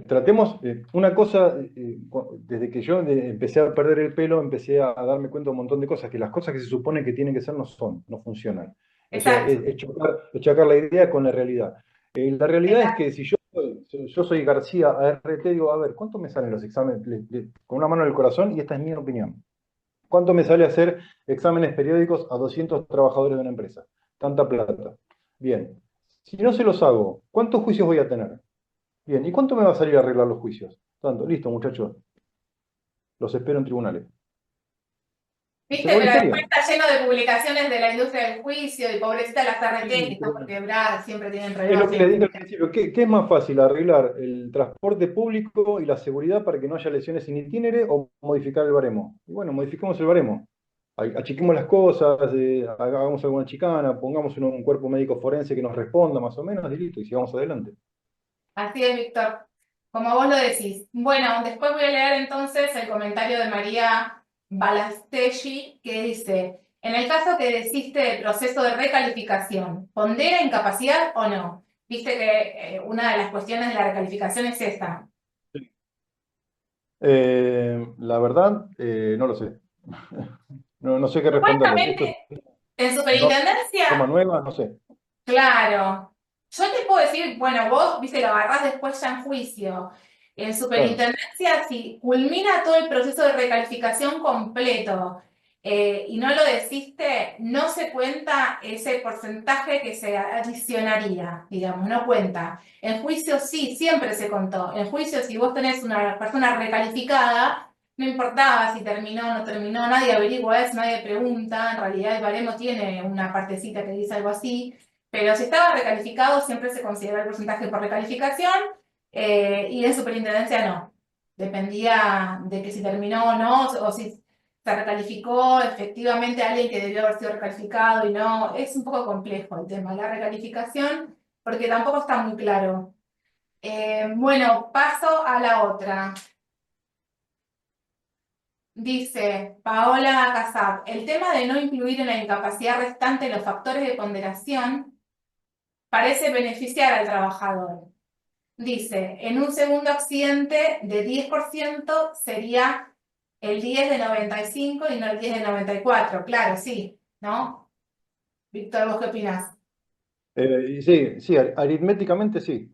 tratemos una cosa, desde que yo empecé a perder el pelo, empecé a darme cuenta de un montón de cosas, que las cosas que se supone que tienen que ser no son, no funcionan. O sea, Exacto, es chocar la idea con la realidad. La realidad es exacto. que si yo soy García ART, digo, a ver, ¿cuánto me salen los exámenes? Con una mano en el corazón, y esta es mi opinión. ¿Cuánto me sale hacer exámenes periódicos a 200 trabajadores de una empresa? Tanta plata. Bien. Si no se los hago, ¿cuántos juicios voy a tener? Bien, ¿y cuánto me va a salir a arreglar los juicios? Tanto, listo, muchachos. Los espero en tribunales. Se Viste, acabó la pero después historia. está lleno de publicaciones de la industria del juicio y pobrecita las RT que Sí, están por quebrar, siempre tienen es problemas lo que les dije al financieros. principio. ¿Qué es más fácil, arreglar el transporte público y la seguridad para que no haya lesiones in itinere o modificar el baremo? Y bueno, modifiquemos el baremo. Achiquemos las cosas, hagamos alguna chicana, pongamos un cuerpo médico forense que nos responda más o menos y listo, y sigamos adelante. Así es, Víctor, como vos lo decís. Bueno, después voy a leer entonces el comentario de María Balastelli, que dice, en el caso que desiste del proceso de recalificación, ¿pondera incapacidad o no? Viste que una de las cuestiones de la recalificación es esta. La verdad, no lo sé. No sé qué responderles. Esto es Supuestamente, en norma superintendencia, nueva, no sé. claro. Yo te puedo decir, bueno, vos, viste, lo agarrás después ya en juicio. En Claro. superintendencia, si culmina todo el proceso de recalificación completo y no lo desiste, no se cuenta ese porcentaje que se adicionaría, digamos, no cuenta. En juicio sí, siempre se contó. En juicio, si vos tenés una persona recalificada, no importaba si terminó o no terminó, nadie averigua eso, nadie pregunta. En realidad, el baremo tiene una partecita que dice algo así. Pero si estaba recalificado, siempre se considera el porcentaje por recalificación y en superintendencia no. Dependía de que si terminó o no, o si se recalificó efectivamente alguien que debió haber sido recalificado y no. Es un poco complejo el tema de la recalificación porque tampoco está muy claro. Bueno, paso a la otra. Dice Paola Casab, el tema de no incluir en la incapacidad restante los factores de ponderación parece beneficiar al trabajador. Dice, en un segundo accidente de 10% sería el 10 de 95 y no el 10 de 94. Claro, sí, ¿no? Víctor, ¿vos qué opinás? Y sí, aritméticamente sí.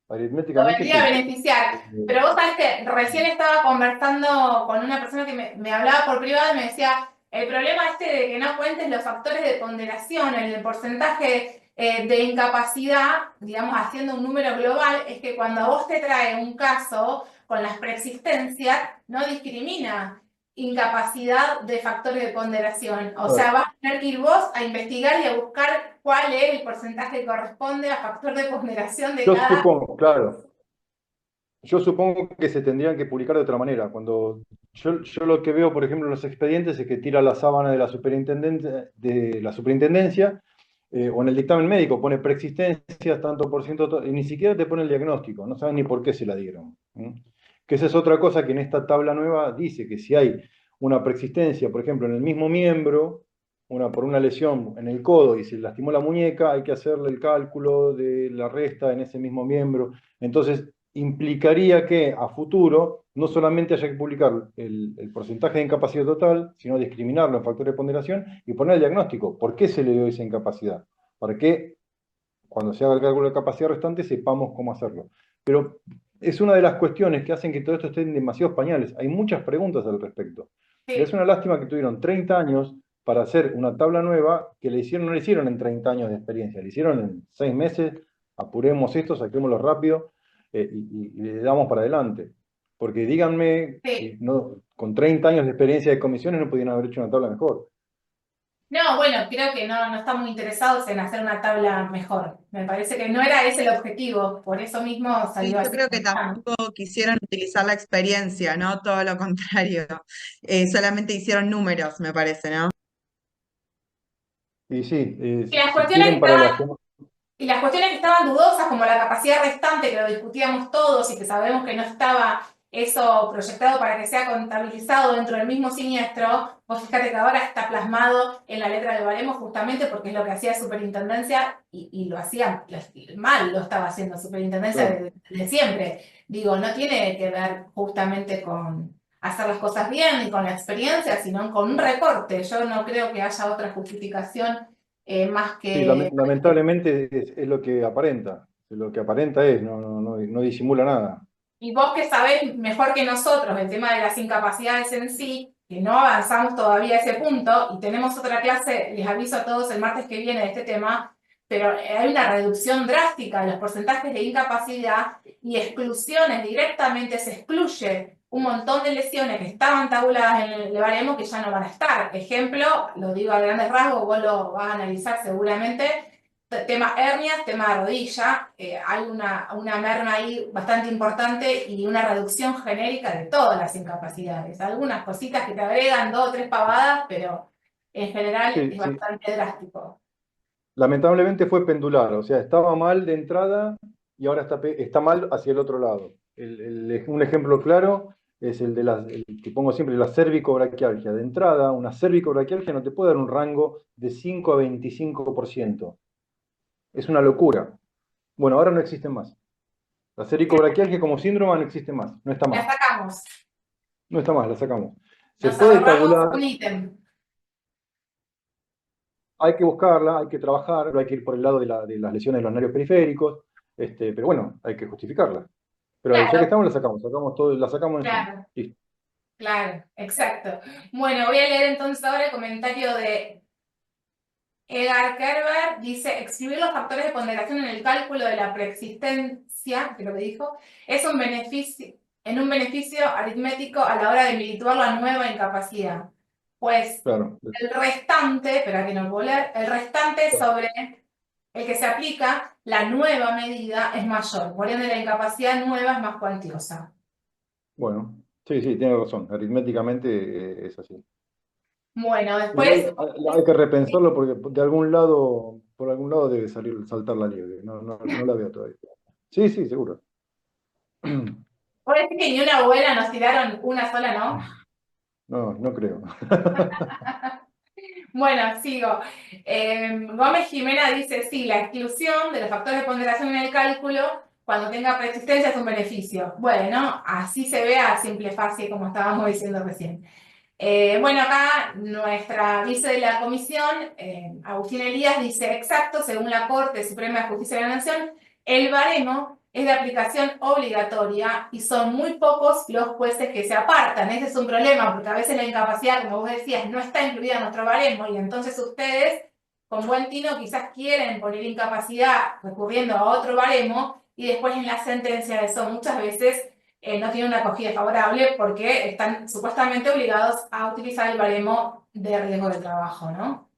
Lo Aritméticamente vendría a sí. beneficiar. Pero vos sabés que recién estaba conversando con una persona que me hablaba por privado y me decía, el problema este de que no cuentes los factores de ponderación, el porcentaje de incapacidad, digamos, haciendo un número global, es que cuando a vos te trae un caso con las preexistencias, no discrimina incapacidad de factores de ponderación. O sea, Claro. vas a tener que ir vos a investigar y a buscar cuál es el porcentaje que corresponde a factor de ponderación de Yo cada. supongo, claro, yo supongo que se tendrían que publicar de otra manera. Cuando yo lo que veo, por ejemplo, en los expedientes es que tira la sábana de la superintendencia, o en el dictamen médico pone preexistencias, tanto por ciento, y ni siquiera te pone el diagnóstico, no saben ni por qué se la dieron. ¿Mm? Que esa es otra cosa que en esta tabla nueva dice, que si hay una preexistencia, por ejemplo, en el mismo miembro, por una lesión en el codo y se lastimó la muñeca, hay que hacerle el cálculo de la resta en ese mismo miembro. Entonces, implicaría que a futuro no solamente haya que publicar el porcentaje de incapacidad total, sino discriminarlo en factores de ponderación y poner el diagnóstico. ¿Por qué se le dio esa incapacidad? Para que cuando se haga el cálculo de capacidad restante sepamos cómo hacerlo. Pero es una de las cuestiones que hacen que todo esto esté en demasiados pañales. Hay muchas preguntas al respecto. Sí. Es una lástima que tuvieron 30 años para hacer una tabla nueva que no le hicieron en 30 años de experiencia, le hicieron en 6 meses, apuremos esto, saquémoslo rápido y le damos para adelante. Porque díganme, Sí. con 30 años de experiencia de comisiones no podían haber hecho una tabla mejor. No, bueno, creo que no estamos interesados en hacer una tabla mejor. Me parece que no era ese el objetivo, por eso mismo Sí, salió yo así. creo que tampoco quisieron utilizar la experiencia, ¿no? Todo lo contrario. Solamente hicieron números, me parece, ¿no? Y sí, Y las si cuestiones quieren para la Y las cuestiones que estaban dudosas, como la capacidad restante, que lo discutíamos todos y que sabemos que no estaba eso proyectado para que sea contabilizado dentro del mismo siniestro, vos fíjate que ahora está plasmado en la letra del baremo justamente porque es lo que hacía Superintendencia y lo hacía mal, lo estaba haciendo Superintendencia Claro. desde siempre. Digo, no tiene que ver justamente con hacer las cosas bien ni con la experiencia, sino con un recorte. Yo no creo que haya otra justificación más Sí, que... lamentablemente es lo que aparenta. Lo que aparenta no disimula nada. Y vos que sabés mejor que nosotros el tema de las incapacidades en sí, que no avanzamos todavía a ese punto, y tenemos otra clase, les aviso a todos el martes que viene de este tema, pero hay una reducción drástica de los porcentajes de incapacidad y exclusiones, directamente se excluye un montón de lesiones que estaban tabuladas en el baremo que ya no van a estar. Ejemplo, lo digo a grandes rasgos, vos lo vas a analizar seguramente. Tema hernias, tema de rodilla, hay una merma ahí bastante importante y una reducción genérica de todas las incapacidades. Algunas cositas que te agregan 2 o 3 pavadas, pero en general Sí, es sí. bastante drástico. Lamentablemente fue pendular, o sea, estaba mal de entrada y ahora está mal hacia el otro lado. Un ejemplo claro es el que pongo siempre, la cervicobraquialgia. De entrada, una cervicobraquialgia no te puede dar un rango de 5 a 25%. Es una locura. Bueno, ahora no existen más. La cervicobraquialgia como síndrome no existe más, no está La más. sacamos, No está más, la sacamos. Se nos puede ahorramos tabular, un ítem. hay que buscarla, hay que trabajar, hay que ir por el lado de las lesiones de los nervios periféricos, pero bueno, hay que justificarla. Pero ya que Claro, estamos, sacamos todo, la sacamos encima. claro, Listo. claro, exacto. Bueno, voy a leer entonces ahora el comentario de Edgar Kerber, dice, excluir los factores de ponderación en el cálculo de la preexistencia, que lo que dijo, es un beneficio aritmético a la hora de milituar la nueva incapacidad. Pues Claro. el restante, pero aquí no puedo leer, el restante sobre el que se aplica la nueva medida es mayor, por ende la incapacidad nueva es más cuantiosa. Bueno, sí, tiene razón. Aritméticamente es así. Bueno, Igual después... hay que repensarlo porque por algún lado debe saltar la liebre. No la veo todavía. Sí, seguro. Ahora sí que ni una abuela nos tiraron una sola, ¿no? No creo. Bueno, sigo. Gómez Jimena dice, sí, la exclusión de los factores de ponderación en el cálculo cuando tenga preexistencia es un beneficio. Bueno, así se ve a simple fase, como estábamos diciendo recién. Bueno, acá nuestra vice de la comisión, Agustín Elías, dice, exacto, según la Corte Suprema de Justicia de la Nación, el baremo es de aplicación obligatoria y son muy pocos los jueces que se apartan. Ese es un problema, porque a veces la incapacidad, como vos decías, no está incluida en nuestro baremo y entonces ustedes, con buen tino, quizás quieren poner incapacidad recurriendo a otro baremo y después en la sentencia de eso muchas veces no tienen una acogida favorable porque están supuestamente obligados a utilizar el baremo de riesgo de trabajo, ¿no?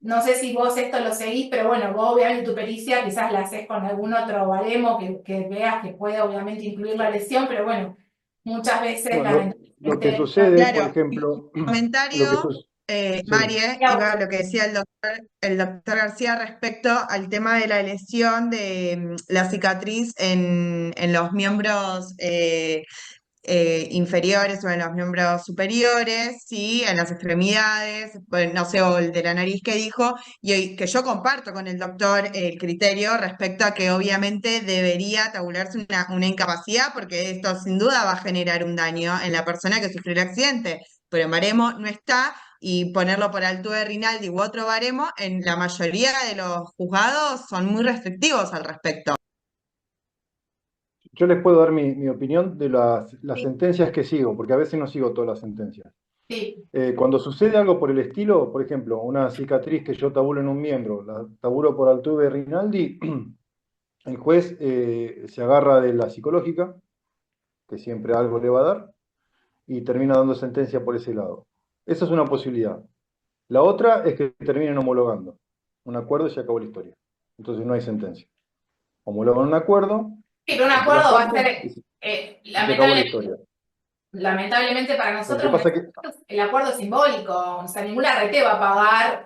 No sé si vos esto lo seguís, pero bueno, vos obviamente tu pericia quizás la haces con algún otro baremo que veas que puede obviamente incluir la lesión, pero bueno, muchas veces Bueno, lo que lamentablemente... sucede, por Claro, ejemplo, comentario Marie, iba a lo que decía el doctor García respecto al tema de la lesión de la cicatriz en los miembros inferiores o en los miembros superiores, ¿sí? En las extremidades, bueno, no sé, o el de la nariz que dijo, y que yo comparto con el doctor el criterio respecto a que obviamente debería tabularse una incapacidad, porque esto sin duda va a generar un daño en la persona que sufrió el accidente, pero en baremo no está, y ponerlo por Altuve Rinaldi u otro baremo, en la mayoría de los juzgados son muy restrictivos al respecto. Yo les puedo dar mi opinión de las Sí, sentencias que sigo, porque a veces no sigo todas las sentencias. sí, Cuando sucede algo por el estilo, por ejemplo, una cicatriz que yo tabulo en un miembro, la tabulo por Altuve Rinaldi, el juez se agarra de la psicológica, que siempre algo le va a dar, y termina dando sentencia por ese lado. Esa es una posibilidad. La otra es que terminen homologando un acuerdo y se acabó la historia. Entonces no hay sentencia. Homologan un acuerdo sí, pero un entre las acuerdo va a partes ser, y se acabó la lamentablemente, historia. para Lo que nosotros, pasa que, el acuerdo es simbólico, o sea, ninguna RT va a pagar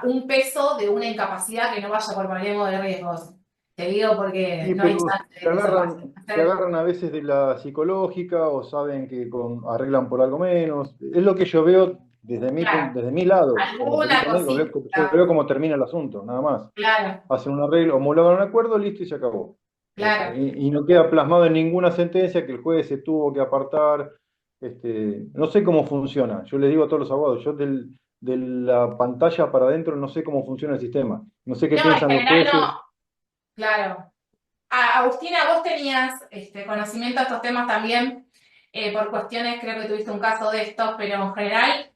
un peso de una incapacidad que no vaya por baremo de riesgos. Te digo porque sí, no hay pero chance de que eso pase. se agarran a veces de la psicológica o saben que arreglan por algo menos. Es lo que yo veo Claro, desde mi lado, como alguna perito médico, yo cosita, veo cómo termina el asunto, nada más. claro, Hacen un arreglo, homologan un acuerdo, listo y se acabó. claro. Y no queda plasmado en ninguna sentencia que el juez se tuvo que apartar. No sé cómo funciona. Yo les digo a todos los abogados, yo de la pantalla para adentro no sé cómo funciona el sistema. No sé qué No, en piensan los general jueces. no, claro. Agustina, vos tenías conocimiento de estos temas también, por cuestiones, creo que tuviste un caso de estos, pero en general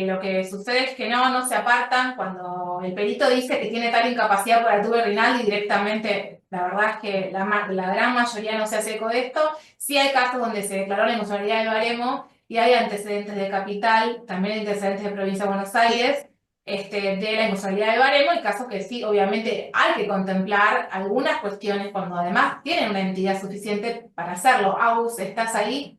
lo que sucede es que no se apartan cuando el perito dice que tiene tal incapacidad por Altuve Rinaldi directamente. La verdad es que la gran mayoría no se hace eco de esto. Sí hay casos donde se declaró la emocionalidad del baremo y hay antecedentes de Capital, también antecedentes de Provincia de Buenos Aires, de la emocionalidad de baremo, y casos que sí, obviamente hay que contemplar algunas cuestiones cuando además tienen una entidad suficiente para hacerlo. Agus, ¿estás ahí?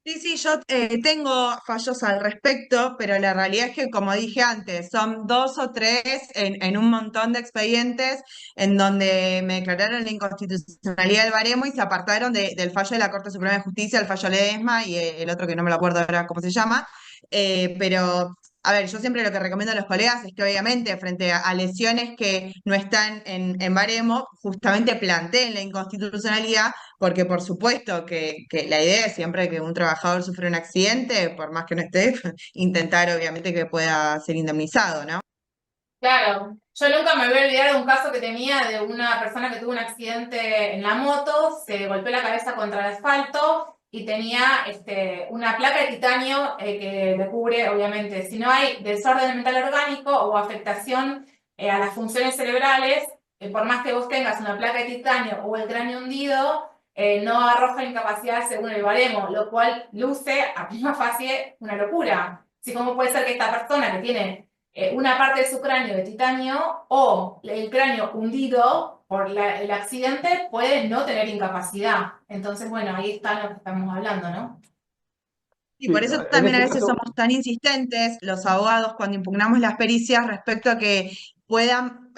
Sí, sí, yo tengo fallos al respecto, pero la realidad es que, como dije antes, son 2 o 3 en un montón de expedientes en donde me declararon la inconstitucionalidad del baremo y se apartaron del fallo de la Corte Suprema de Justicia, el fallo Ledesma y el otro que no me lo acuerdo ahora cómo se llama. Pero, a ver, yo siempre lo que recomiendo a los colegas es que obviamente frente a lesiones que no están en baremo, justamente planteen la inconstitucionalidad, porque por supuesto que la idea es siempre que un trabajador sufre un accidente, por más que no esté, intentar obviamente que pueda ser indemnizado, ¿no? Claro, yo nunca me voy a olvidar de un caso que tenía de una persona que tuvo un accidente en la moto, se golpeó la cabeza contra el asfalto y tenía una placa de titanio que le cubre, obviamente, si no hay desorden mental orgánico o afectación a las funciones cerebrales, por más que vos tengas una placa de titanio o el cráneo hundido, no arroja incapacidad según el baremo, lo cual luce a prima facie una locura. Así como puede ser que esta persona que tiene una parte de su cráneo de titanio o el cráneo hundido por el accidente puede no tener incapacidad. Entonces, bueno, ahí está lo que estamos hablando, ¿no? Y por Sí, eso en también a ese veces caso, somos tan insistentes los abogados cuando impugnamos las pericias respecto a que puedan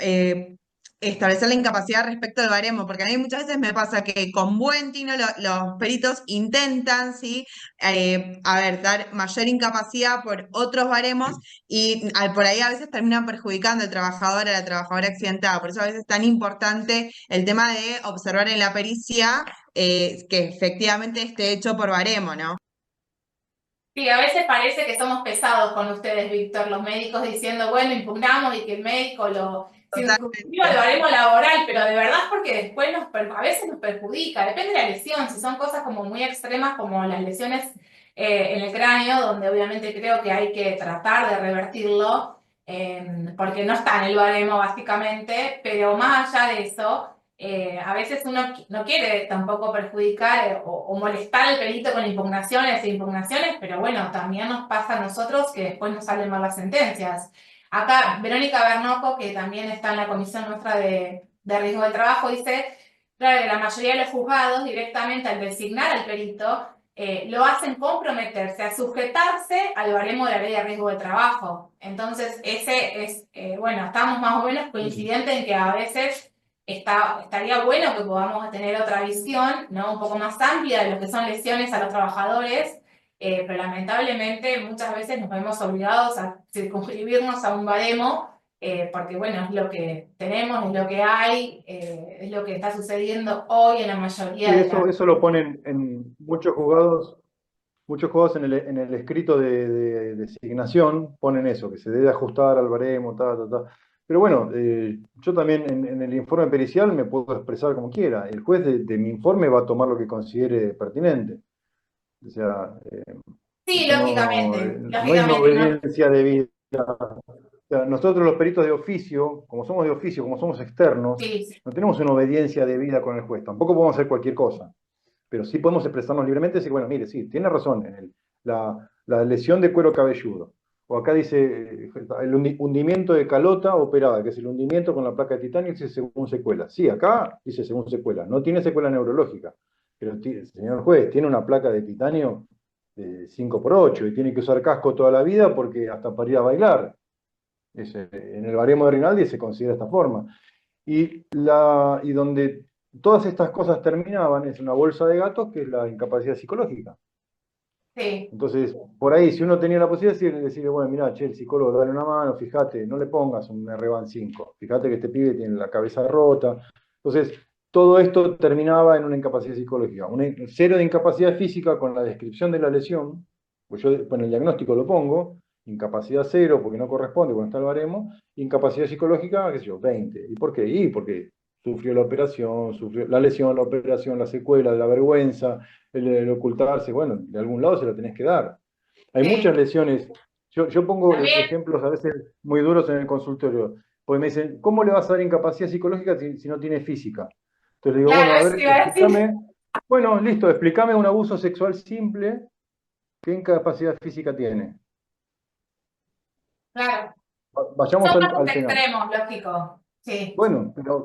establecer la incapacidad respecto al baremo, porque a mí muchas veces me pasa que con buen tino los peritos intentan, ¿sí? A ver, dar mayor incapacidad por otros baremos y por ahí a veces terminan perjudicando al trabajador, a la trabajadora accidentada. Por eso a veces es tan importante el tema de observar en la pericia que efectivamente esté hecho por baremo, ¿no? Sí, a veces parece que somos pesados con ustedes, Víctor, los médicos diciendo, bueno, impugnamos y que el médico lo circunscriba, lo Totalmente. haremos laboral, pero de verdad es porque después a veces nos perjudica, depende de la lesión, si son cosas como muy extremas como las lesiones en el cráneo, donde obviamente creo que hay que tratar de revertirlo, porque no está en el baremo básicamente, pero más allá de eso, a veces uno no quiere tampoco perjudicar o molestar al perito con impugnaciones e impugnaciones, pero bueno, también nos pasa a nosotros que después nos salen mal las sentencias. Acá, Verónica Bernoco, que también está en la comisión nuestra de riesgo del trabajo, dice, claro, que la mayoría de los juzgados directamente al designar al perito, lo hacen comprometerse a sujetarse al baremo de la ley de riesgo de trabajo. Entonces, ese es, bueno, estamos más o menos coincidentes en que a veces estaría bueno que podamos tener otra visión, ¿no? Un poco más amplia de lo que son lesiones a los trabajadores, pero lamentablemente muchas veces nos vemos obligados a circunscribirnos a un baremo, porque bueno, es lo que tenemos, es lo que hay, es lo que está sucediendo hoy en la mayoría Sí, de las... eso lo ponen en muchos juzgados en el escrito de designación, ponen eso, que se debe ajustar al baremo, Pero bueno, yo también en el informe pericial me puedo expresar como quiera. El juez de mi informe va a tomar lo que considere pertinente. O sea, Sí, eso lógicamente, no hay una lógicamente, ¿no? obediencia debida. O sea, nosotros los peritos de oficio, como somos externos, Sí, sí. no tenemos una obediencia debida con el juez. Tampoco podemos hacer cualquier cosa, pero sí podemos expresarnos libremente y decir, bueno, mire, sí, tiene razón, la lesión de cuero cabelludo. O acá dice el hundimiento de calota operada, que es el hundimiento con la placa de titanio, dice según secuela. Sí, acá dice según secuela, no tiene secuela neurológica, pero señor juez, tiene una placa de titanio de 5x8 y tiene que usar casco toda la vida porque hasta para ir a bailar. En el baremo de Rinaldi se considera de esta forma. Y donde todas estas cosas terminaban es una bolsa de gatos, que es la incapacidad psicológica. Sí. Entonces, por ahí, si uno tenía la posibilidad de decirle, bueno, mira, che, el psicólogo, dale una mano, fíjate, no le pongas un RBAN 5, fíjate que este pibe tiene la cabeza rota. Entonces, todo esto terminaba en una incapacidad psicológica. Un cero de incapacidad física con la descripción de la lesión, pues yo en el diagnóstico lo pongo, incapacidad 0 porque no corresponde cuando está el baremo, incapacidad psicológica, qué sé yo, 20. ¿Y por qué? Y porque sufrió la operación, sufrió la lesión, la operación, la secuela, la vergüenza, el ocultarse, bueno, de algún lado se la tenés que dar. Hay muchas lesiones. Yo pongo También, ejemplos a veces muy duros en el consultorio, porque me dicen, ¿cómo le vas a dar incapacidad psicológica si no tiene física? Entonces le digo, claro, bueno, a eso ver, iba a decir. explícame, bueno, listo, explícame un abuso sexual simple, ¿qué incapacidad física tiene? Claro. Vayamos Son casos al penal. extremos, lógico. Sí. Bueno, pero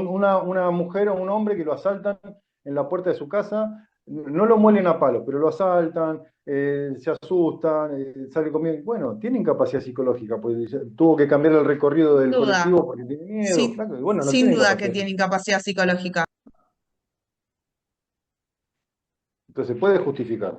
una mujer o un hombre que lo asaltan en la puerta de su casa, no lo muelen a palos, pero lo asaltan, se asustan, sale comiendo. Bueno, tiene incapacidad psicológica, pues tuvo que cambiar el recorrido Sin del duda, colectivo porque tiene miedo. sí, Flaco, y bueno, no sin tiene duda que incapacidad tiene psicológica. incapacidad psicológica. Entonces, se puede justificar.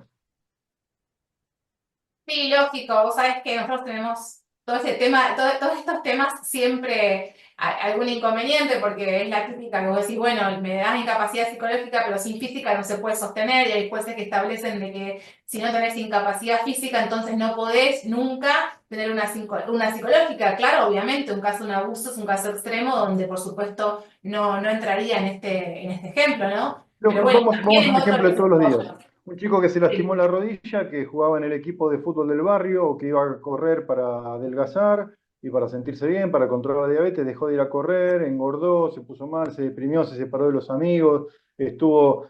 Sí, lógico. Vos sabés que nosotros tenemos todo ese tema, todos estos temas siempre hay algún inconveniente, porque es la típica que vos decís, bueno, me das incapacidad psicológica, pero sin física no se puede sostener, y hay jueces que establecen de que si no tenés incapacidad física, entonces no podés nunca tener una psicológica. Claro, obviamente, un caso de un abuso es un caso extremo donde, por supuesto, no entraría en este ejemplo, ¿no? Pero bueno, Vamos a también un es otro ejemplo de que se todos los días. apoya. Un chico que se lastimó Sí. la rodilla, que jugaba en el equipo de fútbol del barrio o que iba a correr para adelgazar y para sentirse bien, para controlar la diabetes, dejó de ir a correr, engordó, se puso mal, se deprimió, se separó de los amigos, estuvo...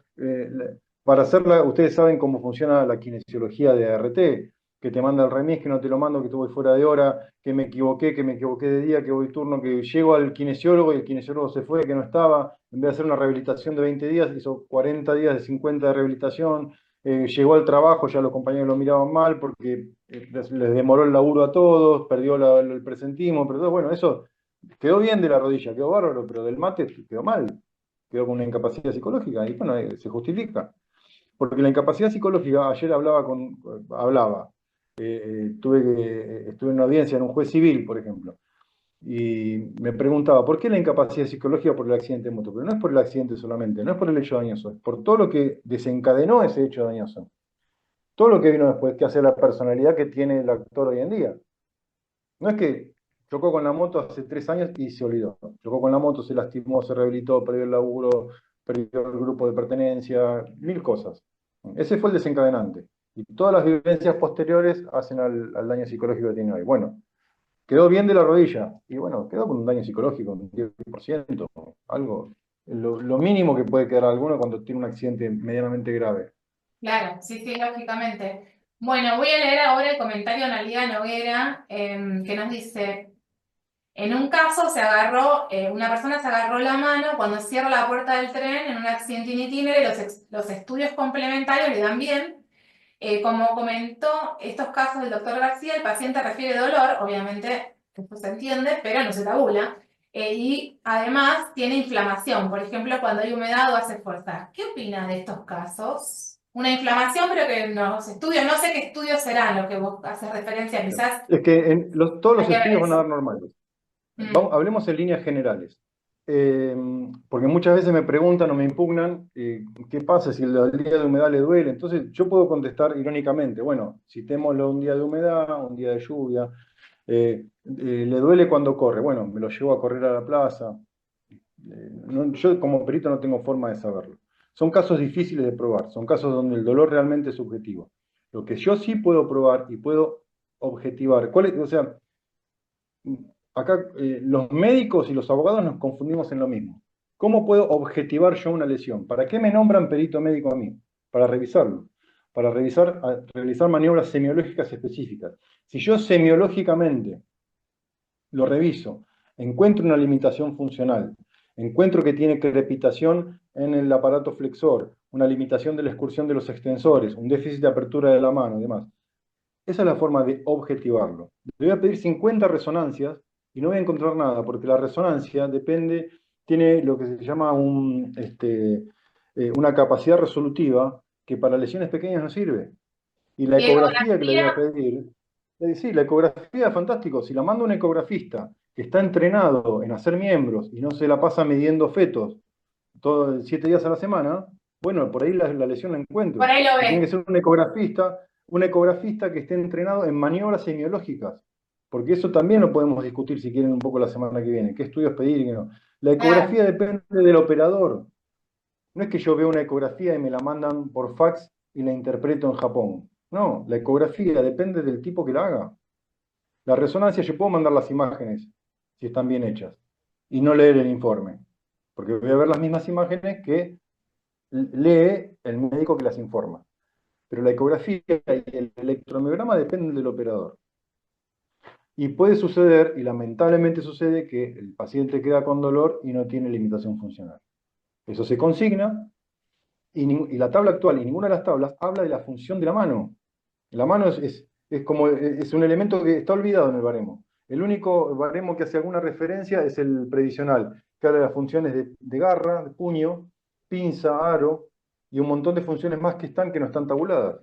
para hacerla, ustedes saben cómo funciona la kinesiología de ART, que te manda el remis, que no te lo mando, que te voy fuera de hora, que me equivoqué de día, que voy turno, que llego al kinesiólogo y el kinesiólogo se fue, que no estaba, en vez de hacer una rehabilitación de 20 días, hizo 40 días de 50 de rehabilitación, llegó al trabajo, ya los compañeros lo miraban mal porque les demoró el laburo a todos, perdió el presentismo, pero todo, bueno, eso quedó bien de la rodilla, quedó bárbaro, pero del mate quedó mal, quedó con una incapacidad psicológica y bueno, se justifica. Porque la incapacidad psicológica, ayer estuve en una audiencia en un juez civil, por ejemplo, y me preguntaba, ¿por qué la incapacidad psicológica por el accidente de moto? Pero no es por el accidente solamente, no es por el hecho dañoso, es por todo lo que desencadenó ese hecho dañoso. Todo lo que vino después, que hace la personalidad que tiene el actor hoy en día. No es que chocó con la moto hace 3 años y se olvidó. Chocó con la moto, se lastimó, se rehabilitó, perdió el laburo, perdió el grupo de pertenencia, 1000 cosas. Ese fue el desencadenante. Y todas las vivencias posteriores hacen al daño psicológico que tiene hoy. Bueno, quedó bien de la rodilla. Y bueno, quedó con un daño psicológico, un 10%, algo. Lo mínimo que puede quedar alguno cuando tiene un accidente medianamente grave. Claro, sí, sí, lógicamente. Bueno, voy a leer ahora el comentario de Analia Noguera, que nos dice, en un caso una persona se agarró la mano cuando cierra la puerta del tren en un accidente in itinere, los estudios complementarios le dan bien, Como comentó estos casos del doctor García, el paciente refiere dolor, obviamente esto se entiende, pero no se tabula. Y además tiene inflamación, por ejemplo, cuando hay humedad o hace fuerza. ¿Qué opina de estos casos? Una inflamación, pero que los estudios, no sé qué estudios serán los que vos haces referencia, quizás Es que todos los hay que ver estudios van a eso. dar normales. Mm. Hablemos en líneas generales. Porque muchas veces me preguntan o me impugnan qué pasa si el día de humedad le duele. Entonces yo puedo contestar irónicamente, bueno, citémoslo un día de humedad, un día de lluvia, le duele cuando corre, bueno, me lo llevo a correr a la plaza. Yo como perito no tengo forma de saberlo. Son casos difíciles de probar, son casos donde el dolor realmente es subjetivo. Lo que yo sí puedo probar y puedo objetivar, o sea, acá los médicos y los abogados nos confundimos en lo mismo. ¿Cómo puedo objetivar yo una lesión? ¿Para qué me nombran perito médico a mí? Para revisarlo, para realizar maniobras semiológicas específicas. Si yo semiológicamente lo reviso, encuentro una limitación funcional, encuentro que tiene crepitación en el aparato flexor, una limitación de la excursión de los extensores, un déficit de apertura de la mano y demás. Esa es la forma de objetivarlo. Le voy a pedir 50 resonancias y no voy a encontrar nada, porque la resonancia tiene lo que se llama una capacidad resolutiva que para lesiones pequeñas no sirve. Y la Y ecografía que le voy a ecografía, pedir, sí, la ecografía es fantástico. Si la manda un ecografista que está entrenado en hacer miembros y no se la pasa midiendo fetos todos 7 días a la semana, bueno, por ahí la lesión la por encuentro. ahí lo Pero tiene ves. que ser un ecografista que esté entrenado en maniobras semiológicas. Porque eso también lo podemos discutir si quieren un poco la semana que viene. ¿Qué estudios pedir y qué no? La Claro. ecografía depende del operador. No es que yo veo una ecografía y me la mandan por fax y la interpreto en Japón. No, la ecografía depende del tipo que la haga. La resonancia, yo puedo mandar las imágenes, si están bien hechas, y no leer el informe. Porque voy a ver las mismas imágenes que lee el médico que las informa. Pero la ecografía y el electromiograma dependen del operador. Y puede suceder, y lamentablemente sucede, que el paciente queda con dolor y no tiene limitación funcional. Eso se consigna, y la tabla actual y ninguna de las tablas habla de la función de la mano. La mano es un elemento que está olvidado en el baremo. El único baremo que hace alguna referencia es el previsional, que habla de las funciones de garra, de puño, pinza, aro, y un montón de funciones más que no están tabuladas.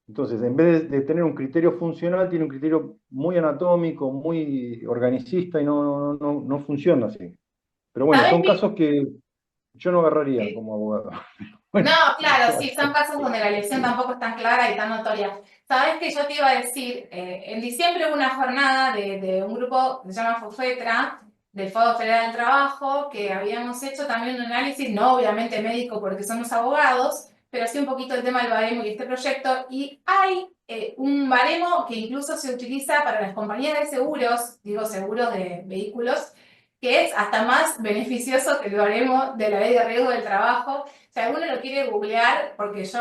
Entonces, en vez de tener un criterio funcional, tiene un criterio muy anatómico, muy organicista y no funciona así. Pero bueno, ¿Sabes son qué? casos que yo no agarraría como abogado. No, Bueno, claro, sí, son casos donde la lesión tampoco es tan clara y tan notoria. ¿Sabes qué yo te iba a decir? En diciembre hubo una jornada de un grupo que se llama FOFETRA, del Fondo Federal del Trabajo, que habíamos hecho también un análisis, no obviamente médico porque somos abogados, pero sí un poquito el tema del baremo y este proyecto. Y hay un baremo que incluso se utiliza para las compañías de seguros, digo seguros de vehículos, que es hasta más beneficioso que el baremo de la ley de riesgo del trabajo. Si alguno lo quiere googlear, porque yo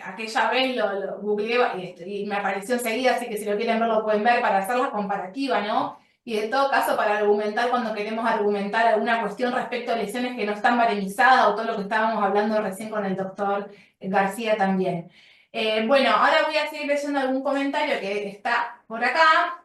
aquella vez lo googleé y me apareció enseguida, así que si lo quieren ver lo pueden ver para hacer la comparativa, ¿no? Y en todo caso para argumentar cuando queremos argumentar alguna cuestión respecto a lesiones que no están baremizadas o todo lo que estábamos hablando recién con el doctor García también. Bueno, ahora voy a seguir leyendo algún comentario que está por acá.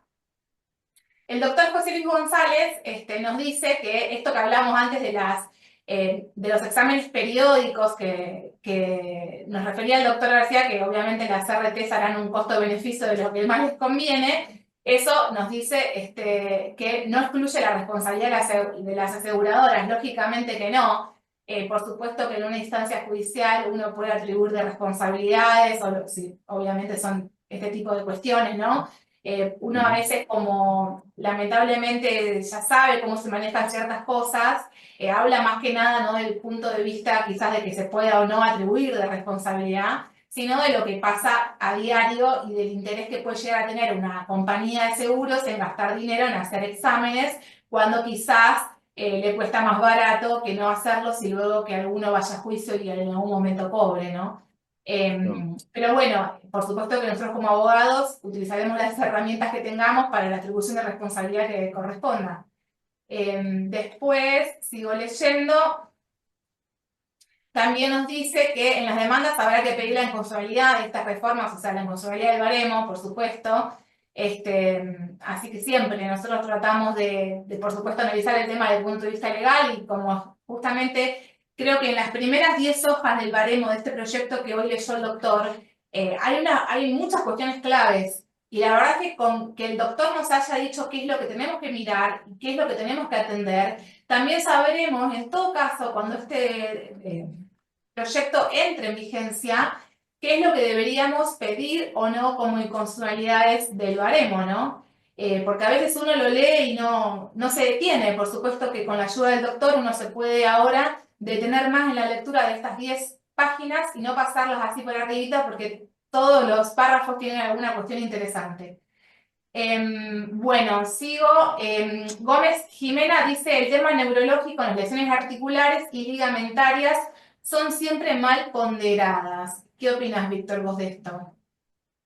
El doctor José Luis González nos dice que esto que hablamos antes de los exámenes periódicos que nos refería el doctor García, que obviamente las RTs harán un costo-beneficio de lo que más les conviene, eso nos dice que no excluye la responsabilidad de las aseguradoras, lógicamente que no. Por supuesto que en una instancia judicial uno puede atribuir de responsabilidades, si obviamente son este tipo de cuestiones, ¿no? Uno a veces como lamentablemente ya sabe cómo se manejan ciertas cosas, habla más que nada no del punto de vista quizás de que se pueda o no atribuir de responsabilidad, sino de lo que pasa a diario y del interés que puede llegar a tener una compañía de seguros en gastar dinero en hacer exámenes, cuando quizás le cuesta más barato que no hacerlos y luego que alguno vaya a juicio y en algún momento cobre, ¿no? no. Pero bueno, por supuesto que nosotros como abogados utilizaremos las herramientas que tengamos para la atribución de responsabilidad que corresponda. Después sigo leyendo. también nos dice que en las demandas habrá que pedir la inconstitucionalidad de estas reformas, o sea, la inconstitucionalidad del baremo, por supuesto. Así que siempre nosotros tratamos de, por supuesto, analizar el tema desde el punto de vista legal y como justamente creo que en las primeras 10 hojas del baremo de este proyecto que hoy leyó el doctor, hay muchas cuestiones claves. Y la verdad que con que el doctor nos haya dicho qué es lo que tenemos que mirar y qué es lo que tenemos que atender, también sabremos, en todo caso, cuando este proyecto entre en vigencia, qué es lo que deberíamos pedir o no como inconstitucionalidades del baremo, ¿no? Porque a veces uno lo lee y no se detiene. Por supuesto que con la ayuda del doctor uno se puede ahora detener más en la lectura de estas 10 páginas y no pasarlas así por arribita porque todos los párrafos tienen alguna cuestión interesante. Bueno, sigo. Gómez Jimena dice, el tema neurológico, las lesiones articulares y ligamentarias son siempre mal ponderadas. ¿Qué opinas, Víctor, vos de esto?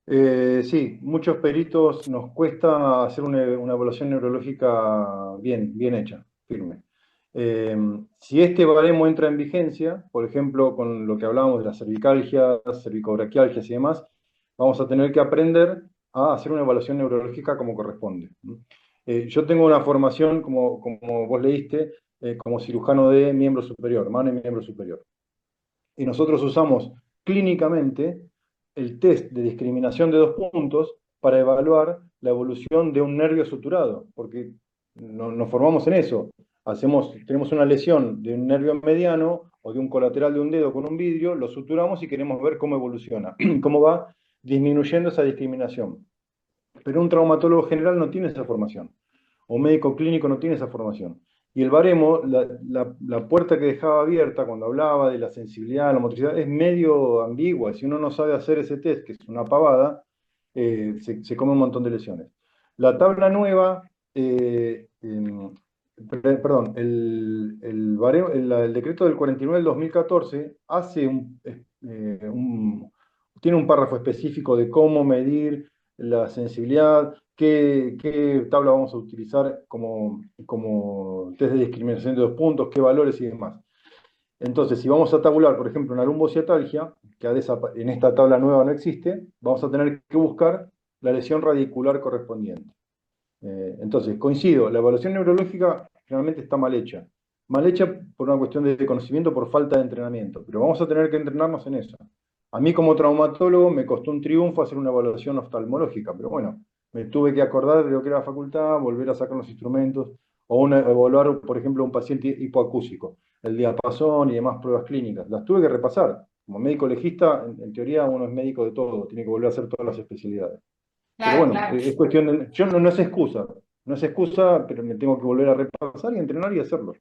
Sí, muchos peritos nos cuesta hacer una evaluación neurológica bien hecha, firme. Si este baremo entra en vigencia, por ejemplo, con lo que hablábamos de las cervicalgias, cervicobraquialgias y demás, vamos a tener que aprender a hacer una evaluación neurológica como corresponde. Yo tengo una formación, como vos leíste, como cirujano de miembro superior, mano y miembro superior. Y nosotros usamos clínicamente el test de discriminación de 2 puntos para evaluar la evolución de un nervio suturado, porque nos formamos en eso. Tenemos una lesión de un nervio mediano o de un colateral de un dedo con un vidrio, lo suturamos y queremos ver cómo evoluciona, cómo va disminuyendo esa discriminación. Pero un traumatólogo general no tiene esa formación, o un médico clínico no tiene esa formación. Y el baremo, la puerta que dejaba abierta cuando hablaba de la sensibilidad, la motricidad, es medio ambigua. Si uno no sabe hacer ese test, que es una pavada, se come un montón de lesiones. La tabla nueva, perdón, el decreto del 49 del 2014 tiene un párrafo específico de cómo medir la sensibilidad, qué tabla vamos a utilizar como test de discriminación de 2 puntos, qué valores y demás. Entonces, si vamos a tabular, por ejemplo, una lumbociatalgia, que en esta tabla nueva no existe, vamos a tener que buscar la lesión radicular correspondiente. Entonces, coincido, la evaluación neurológica generalmente está mal hecha. Mal hecha por una cuestión de conocimiento, por falta de entrenamiento, pero vamos a tener que entrenarnos en eso. A mí como traumatólogo me costó un triunfo hacer una evaluación oftalmológica, pero bueno, me tuve que acordar de lo que era la facultad, volver a sacar los instrumentos, o evaluar, por ejemplo, a un paciente hipoacúsico, el diapasón y demás pruebas clínicas. Las tuve que repasar. Como médico legista, en teoría uno es médico de todo, tiene que volver a hacer todas las especialidades. Claro, Pero bueno, claro. es cuestión de, no es excusa, pero me tengo que volver a repasar y entrenar y hacerlo.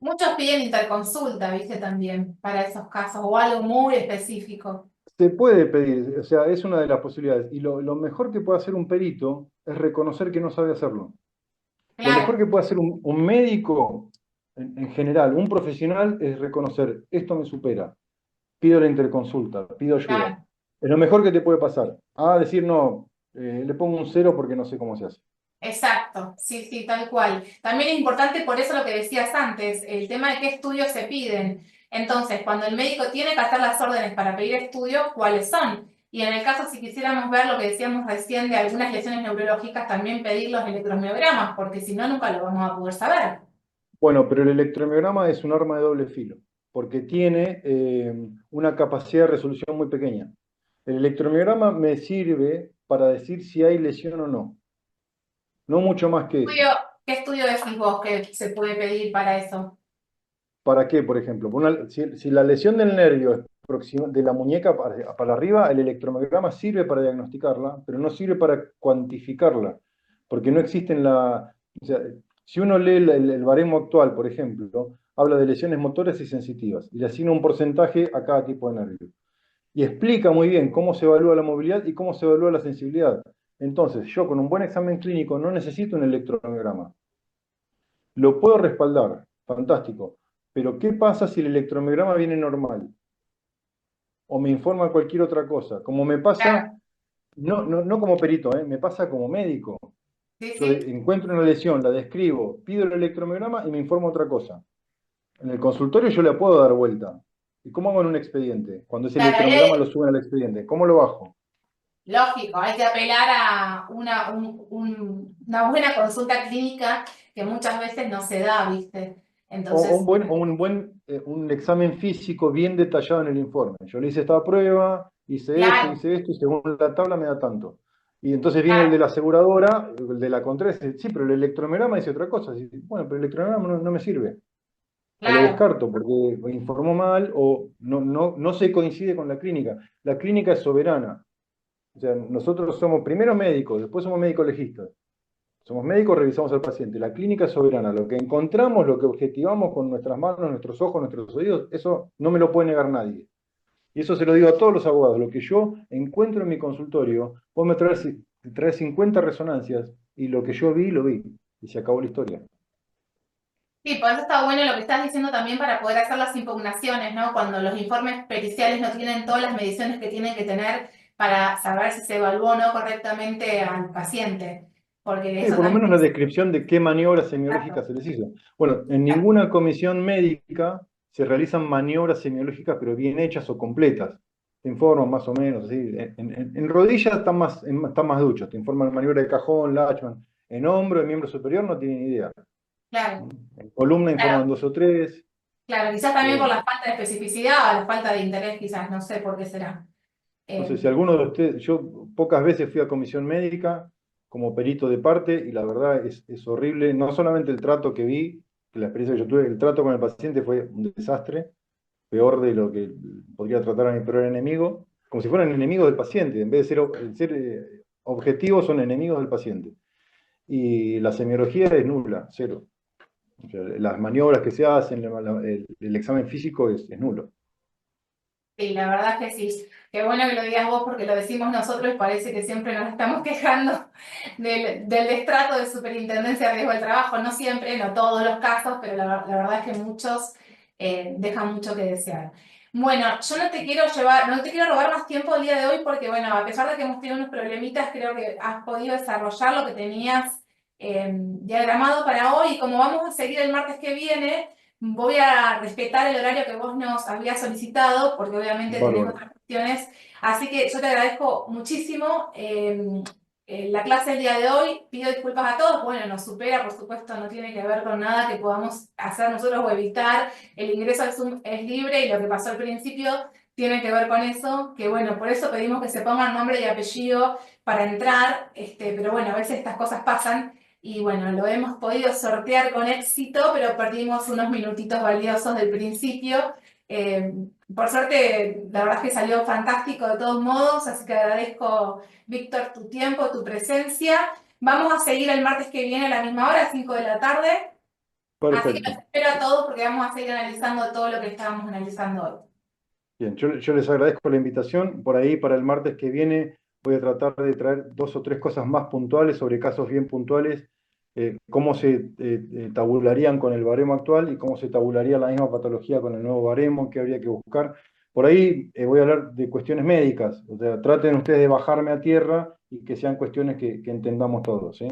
Muchos piden interconsulta, ¿viste? También para esos casos, o algo muy específico. Se puede pedir, o sea, es una de las posibilidades. Y lo mejor que puede hacer un perito es reconocer que no sabe hacerlo. Lo mejor Claro, que puede hacer un médico, en general, un profesional, es reconocer, esto me supera, pido la interconsulta, pido ayuda. claro. Es lo mejor que te puede pasar. A decir, no, le pongo un 0 porque no sé cómo se hace. Exacto, sí, tal cual. También es importante por eso lo que decías antes, el tema de qué estudios se piden. Entonces, cuando el médico tiene que hacer las órdenes para pedir estudios, ¿cuáles son? Y en el caso, si quisiéramos ver lo que decíamos recién de algunas lesiones neurológicas, también pedir los electromiogramas, porque si no, nunca lo vamos a poder saber. Bueno, pero el electromiograma es un arma de doble filo, porque tiene una capacidad de resolución muy pequeña. El electromiograma me sirve para decir si hay lesión o no. No mucho más que eso. ¿Qué estudio decís vos que se puede pedir para eso? ¿Para qué, por ejemplo? Si la lesión del nervio es de la muñeca para arriba, el electromiograma sirve para diagnosticarla, pero no sirve para cuantificarla, porque no existen o sea, si uno lee el baremo actual, por ejemplo, habla de lesiones motoras y sensitivas, y le asigna un porcentaje a cada tipo de nervio. Y explica muy bien cómo se evalúa la movilidad y cómo se evalúa la sensibilidad. Entonces, yo con un buen examen clínico no necesito un electromiograma. Lo puedo respaldar, fantástico. Pero ¿qué pasa si el electromiograma viene normal? O me informa cualquier otra cosa. Como me pasa, no como perito, me pasa como médico. Sí, Yo encuentro una lesión, la describo, pido el electromiograma y me informa otra cosa. En el consultorio yo le puedo dar vuelta. ¿Y cómo hago en un expediente? Cuando ese Claro, electromiograma lo suben al expediente, ¿cómo lo bajo? lógico, hay que apelar a una buena consulta clínica que muchas veces no se da, ¿viste? O Entonces, un examen físico bien detallado en el informe. Yo le hice esta prueba, claro, hice esto, y según la tabla me da tanto. Y entonces viene el claro, de la aseguradora, el de la Contreras, y dice, sí, pero el electromiograma dice otra cosa. Y dice, bueno, pero el electromiograma no me sirve. O lo claro, descarto porque informó mal o no se coincide con la clínica. La clínica es soberana. O sea, nosotros somos primero médicos, después somos médicos legistas. Somos médicos, revisamos al paciente. La clínica es soberana. Lo que encontramos, lo que objetivamos con nuestras manos, nuestros ojos, nuestros oídos, eso no me lo puede negar nadie. Y eso se lo digo a todos los abogados. Lo que yo encuentro en mi consultorio, vos me traes 50 resonancias y lo que yo vi, lo vi. Y se acabó la historia. sí, por eso está bueno lo que estás diciendo también para poder hacer las impugnaciones, ¿no? Cuando los informes periciales no tienen todas las mediciones que tienen que tener para saber si se evaluó o no correctamente al paciente. Porque Sí, eso por lo menos también la es... descripción de qué maniobras semiológicas se les hizo. Bueno, en ninguna comisión médica se realizan maniobras semiológicas, pero bien hechas o completas. Te informan más o menos, así. En rodillas están más duchos, te informan maniobra de cajón, Lachman. En hombro, en miembro superior no tienen idea. Claro, En columna informan claro, dos o tres, claro, quizás pero también por bueno. la falta de especificidad o la falta de interés, quizás, no sé por qué será. No sé Eh, si alguno de ustedes, yo pocas veces fui a comisión médica como perito de parte y la verdad es horrible, no solamente el trato que vi, que la experiencia que yo tuve, el trato con el paciente fue un desastre, peor de lo que podría tratar a mi peor enemigo, como si fueran enemigos del paciente, en vez de ser objetivos, son enemigos del paciente. Y la semiología es nula, cero. O sea, las maniobras que se hacen, el examen físico es nulo. Sí, la verdad es que sí. Qué bueno que lo digas vos porque lo decimos nosotros y parece que siempre nos estamos quejando del destrato de Superintendencia de Riesgo del Trabajo. No siempre, no todos los casos, pero la verdad es que muchos dejan mucho que desear. Bueno, yo no te quiero no te quiero robar más tiempo el día de hoy porque, bueno, a pesar de que hemos tenido unos problemitas, creo que has podido desarrollar lo que tenías diagramado para hoy. Y como vamos a seguir el martes que viene, voy a respetar el horario que vos nos habías solicitado, porque obviamente tenés Bárbaro. otras cuestiones. Así que yo te agradezco muchísimo la clase del día de hoy. Pido disculpas a todos. Bueno, nos supera, por supuesto, no tiene que ver con nada que podamos hacer nosotros o evitar. El ingreso al Zoom es libre y lo que pasó al principio tiene que ver con eso. Que bueno, por eso pedimos que se pongan nombre y apellido para entrar. Pero bueno, a veces estas cosas pasan. Y bueno, lo hemos podido sortear con éxito, pero perdimos unos minutitos valiosos del principio. Eh, por suerte, la verdad es que salió fantástico de todos modos, así que agradezco, Víctor, tu tiempo, tu presencia. Vamos a seguir el martes que viene a la misma hora, 5 de la tarde. Así que los Perfecto. espero a todos porque vamos a seguir analizando todo lo que estábamos analizando hoy. Bien, yo les agradezco la invitación. Por ahí, para el martes que viene, voy a tratar de traer 2 o 3 cosas más puntuales sobre casos bien puntuales, cómo se tabularían con el baremo actual y cómo se tabularía la misma patología con el nuevo baremo, qué habría que buscar. Por ahí voy a hablar de cuestiones médicas. O sea, traten ustedes de bajarme a tierra y que sean cuestiones que entendamos todos, ¿sí?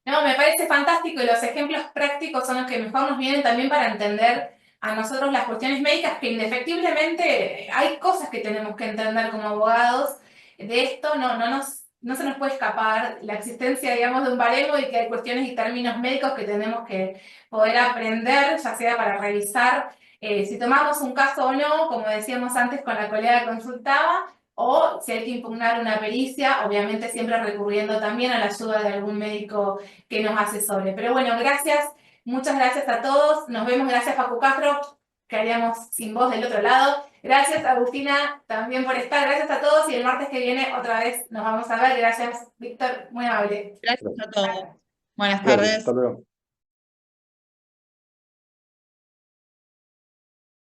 No, me parece fantástico y los ejemplos prácticos son los que mejor nos vienen también para entender a nosotros las cuestiones médicas, que indefectiblemente hay cosas que tenemos que entender como abogados. De esto no se nos puede escapar la existencia, digamos, de un baremo y que hay cuestiones y términos médicos que tenemos que poder aprender, ya sea para revisar si tomamos un caso o no, como decíamos antes con la colega que consultaba, o si hay que impugnar una pericia, obviamente siempre recurriendo también a la ayuda de algún médico que nos asesore. Pero bueno, gracias, muchas gracias a todos. Nos vemos, gracias Facu Castro, que haríamos sin vos del otro lado. Gracias Agustina también por estar, gracias a todos y el martes que viene otra vez nos vamos a ver. Gracias Víctor, muy amable. Gracias a todos. Buenas Gracias. Hasta tardes. luego.